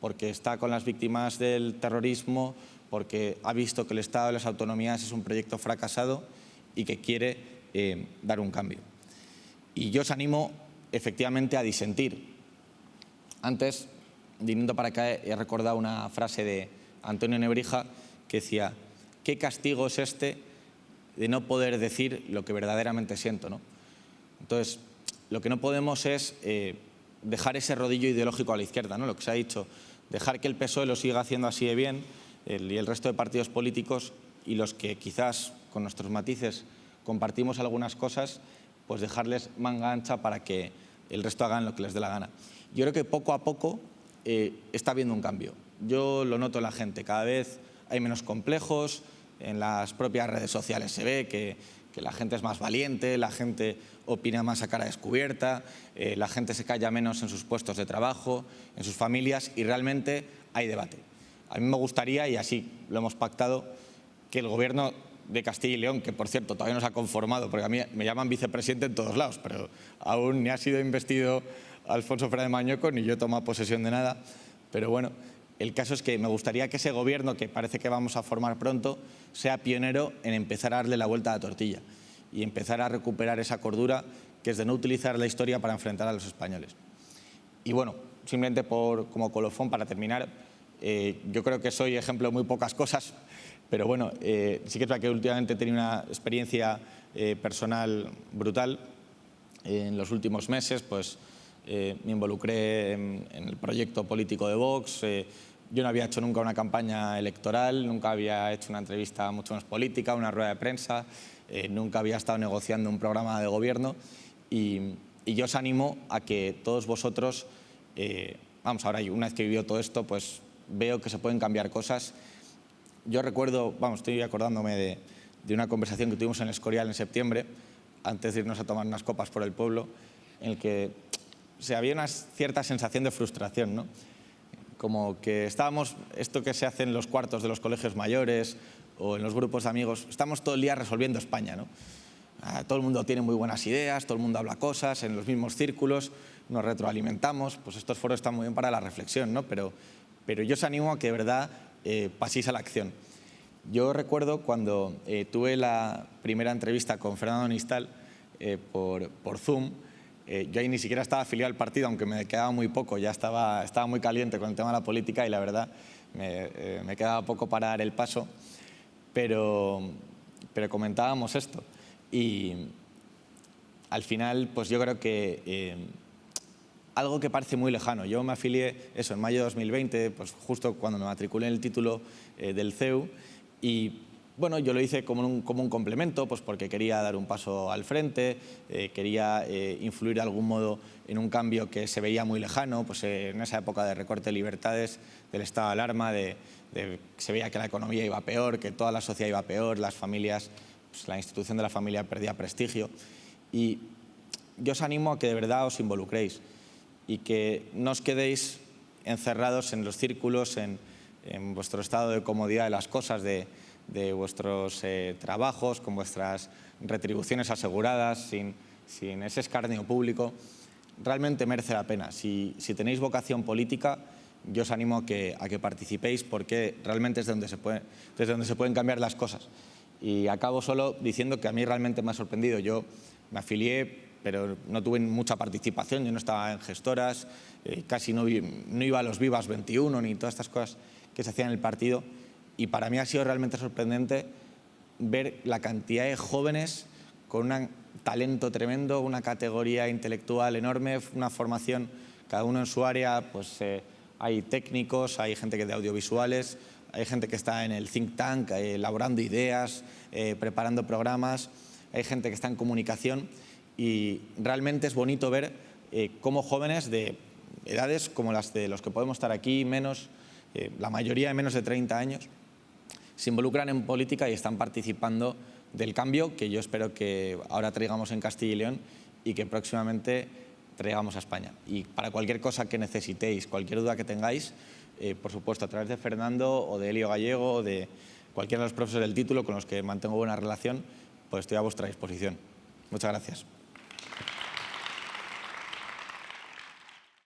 porque está con las víctimas del terrorismo, porque ha visto que el Estado de las autonomías es un proyecto fracasado y que quiere dar un cambio. Y yo os animo efectivamente a disentir. Antes, viniendo para acá, he recordado una frase de Antonio Nebrija que decía: ¿qué castigo es este de no poder decir lo que verdaderamente siento, ¿no? Entonces, lo que no podemos es dejar ese rodillo ideológico a la izquierda, ¿no? Lo que se ha dicho, dejar que el PSOE lo siga haciendo así de bien y el resto de partidos políticos, y los que quizás con nuestros matices compartimos algunas cosas, pues dejarles manga ancha para que el resto hagan lo que les dé la gana. Yo creo que poco a poco está habiendo un cambio. Yo lo noto en la gente, cada vez hay menos complejos, en las propias redes sociales se ve que la gente es más valiente, la gente opina más a cara descubierta, la gente se calla menos en sus puestos de trabajo, en sus familias, y realmente hay debate. A mí me gustaría, y así lo hemos pactado, que el Gobierno de Castilla y León, que por cierto todavía no se ha conformado, porque a mí me llaman vicepresidente en todos lados, pero aún ni ha sido investido Alfonso Fernández Mañueco, ni yo he tomado posesión de nada, pero bueno, el caso es que me gustaría que ese Gobierno, que parece que vamos a formar pronto, sea pionero en empezar a darle la vuelta a la tortilla y empezar a recuperar esa cordura que es de no utilizar la historia para enfrentar a los españoles. Y bueno, simplemente como colofón para terminar, yo creo que soy ejemplo de muy pocas cosas, pero bueno, sí que es verdad que últimamente he tenido una experiencia personal brutal. En los últimos meses pues me involucré en el proyecto político de Vox. Yo no había hecho nunca una campaña electoral, nunca había hecho una entrevista mucho más política, una rueda de prensa, nunca había estado negociando un programa de gobierno y yo os animo a que todos vosotros, vamos, ahora una vez que he vivido todo esto, pues veo que se pueden cambiar cosas. Yo recuerdo, vamos, estoy acordándome de una conversación que tuvimos en el Escorial en septiembre, antes de irnos a tomar unas copas por el pueblo, en el que había una cierta sensación de frustración, ¿no? Como que estábamos, esto que se hace en los cuartos de los colegios mayores o en los grupos de amigos, estamos todo el día resolviendo España, ¿no? Todo el mundo tiene muy buenas ideas, todo el mundo habla cosas en los mismos círculos, nos retroalimentamos, pues estos foros están muy bien para la reflexión, ¿no? Pero yo os animo a que de verdad paséis a la acción. Yo recuerdo cuando tuve la primera entrevista con Fernando Nistal por Zoom. Yo ahí ni siquiera estaba afiliado al partido, aunque me quedaba muy poco, ya estaba muy caliente con el tema de la política y la verdad me quedaba poco para dar el paso, pero comentábamos esto y al final pues yo creo que algo que parece muy lejano, yo me afilié eso en mayo de 2020, pues justo cuando me matriculé en el título del CEU, y bueno, yo lo hice como un complemento, pues porque quería dar un paso al frente, quería influir de algún modo en un cambio que se veía muy lejano, pues en esa época de recorte de libertades, del estado de alarma, se veía que la economía iba peor, que toda la sociedad iba peor, las familias, pues la institución de la familia perdía prestigio. Y yo os animo a que de verdad os involucréis y que no os quedéis encerrados en los círculos, en vuestro estado de comodidad de las cosas, de vuestros trabajos, con vuestras retribuciones aseguradas, sin ese escarnio público. Realmente merece la pena. Si tenéis vocación política, yo os animo a que participéis, porque realmente es desde donde se pueden cambiar las cosas. Y acabo solo diciendo que a mí realmente me ha sorprendido. Yo me afilié, pero no tuve mucha participación, yo no estaba en gestoras, casi no iba a los Vivas 21 ni todas estas cosas que se hacían en el partido. Y para mí ha sido realmente sorprendente ver la cantidad de jóvenes con un talento tremendo, una categoría intelectual enorme, una formación, cada uno en su área. Pues hay técnicos, hay gente que de audiovisuales, hay gente que está en el think tank, elaborando ideas, preparando programas, hay gente que está en comunicación, y realmente es bonito ver cómo jóvenes de edades como las de los que podemos estar aquí, la mayoría de menos de 30 años, se involucran en política y están participando del cambio que yo espero que ahora traigamos en Castilla y León y que próximamente traigamos a España. Y para cualquier cosa que necesitéis, cualquier duda que tengáis, por supuesto, a través de Fernando o de Elio Gallego o de cualquiera de los profesores del título con los que mantengo buena relación, pues estoy a vuestra disposición. Muchas gracias.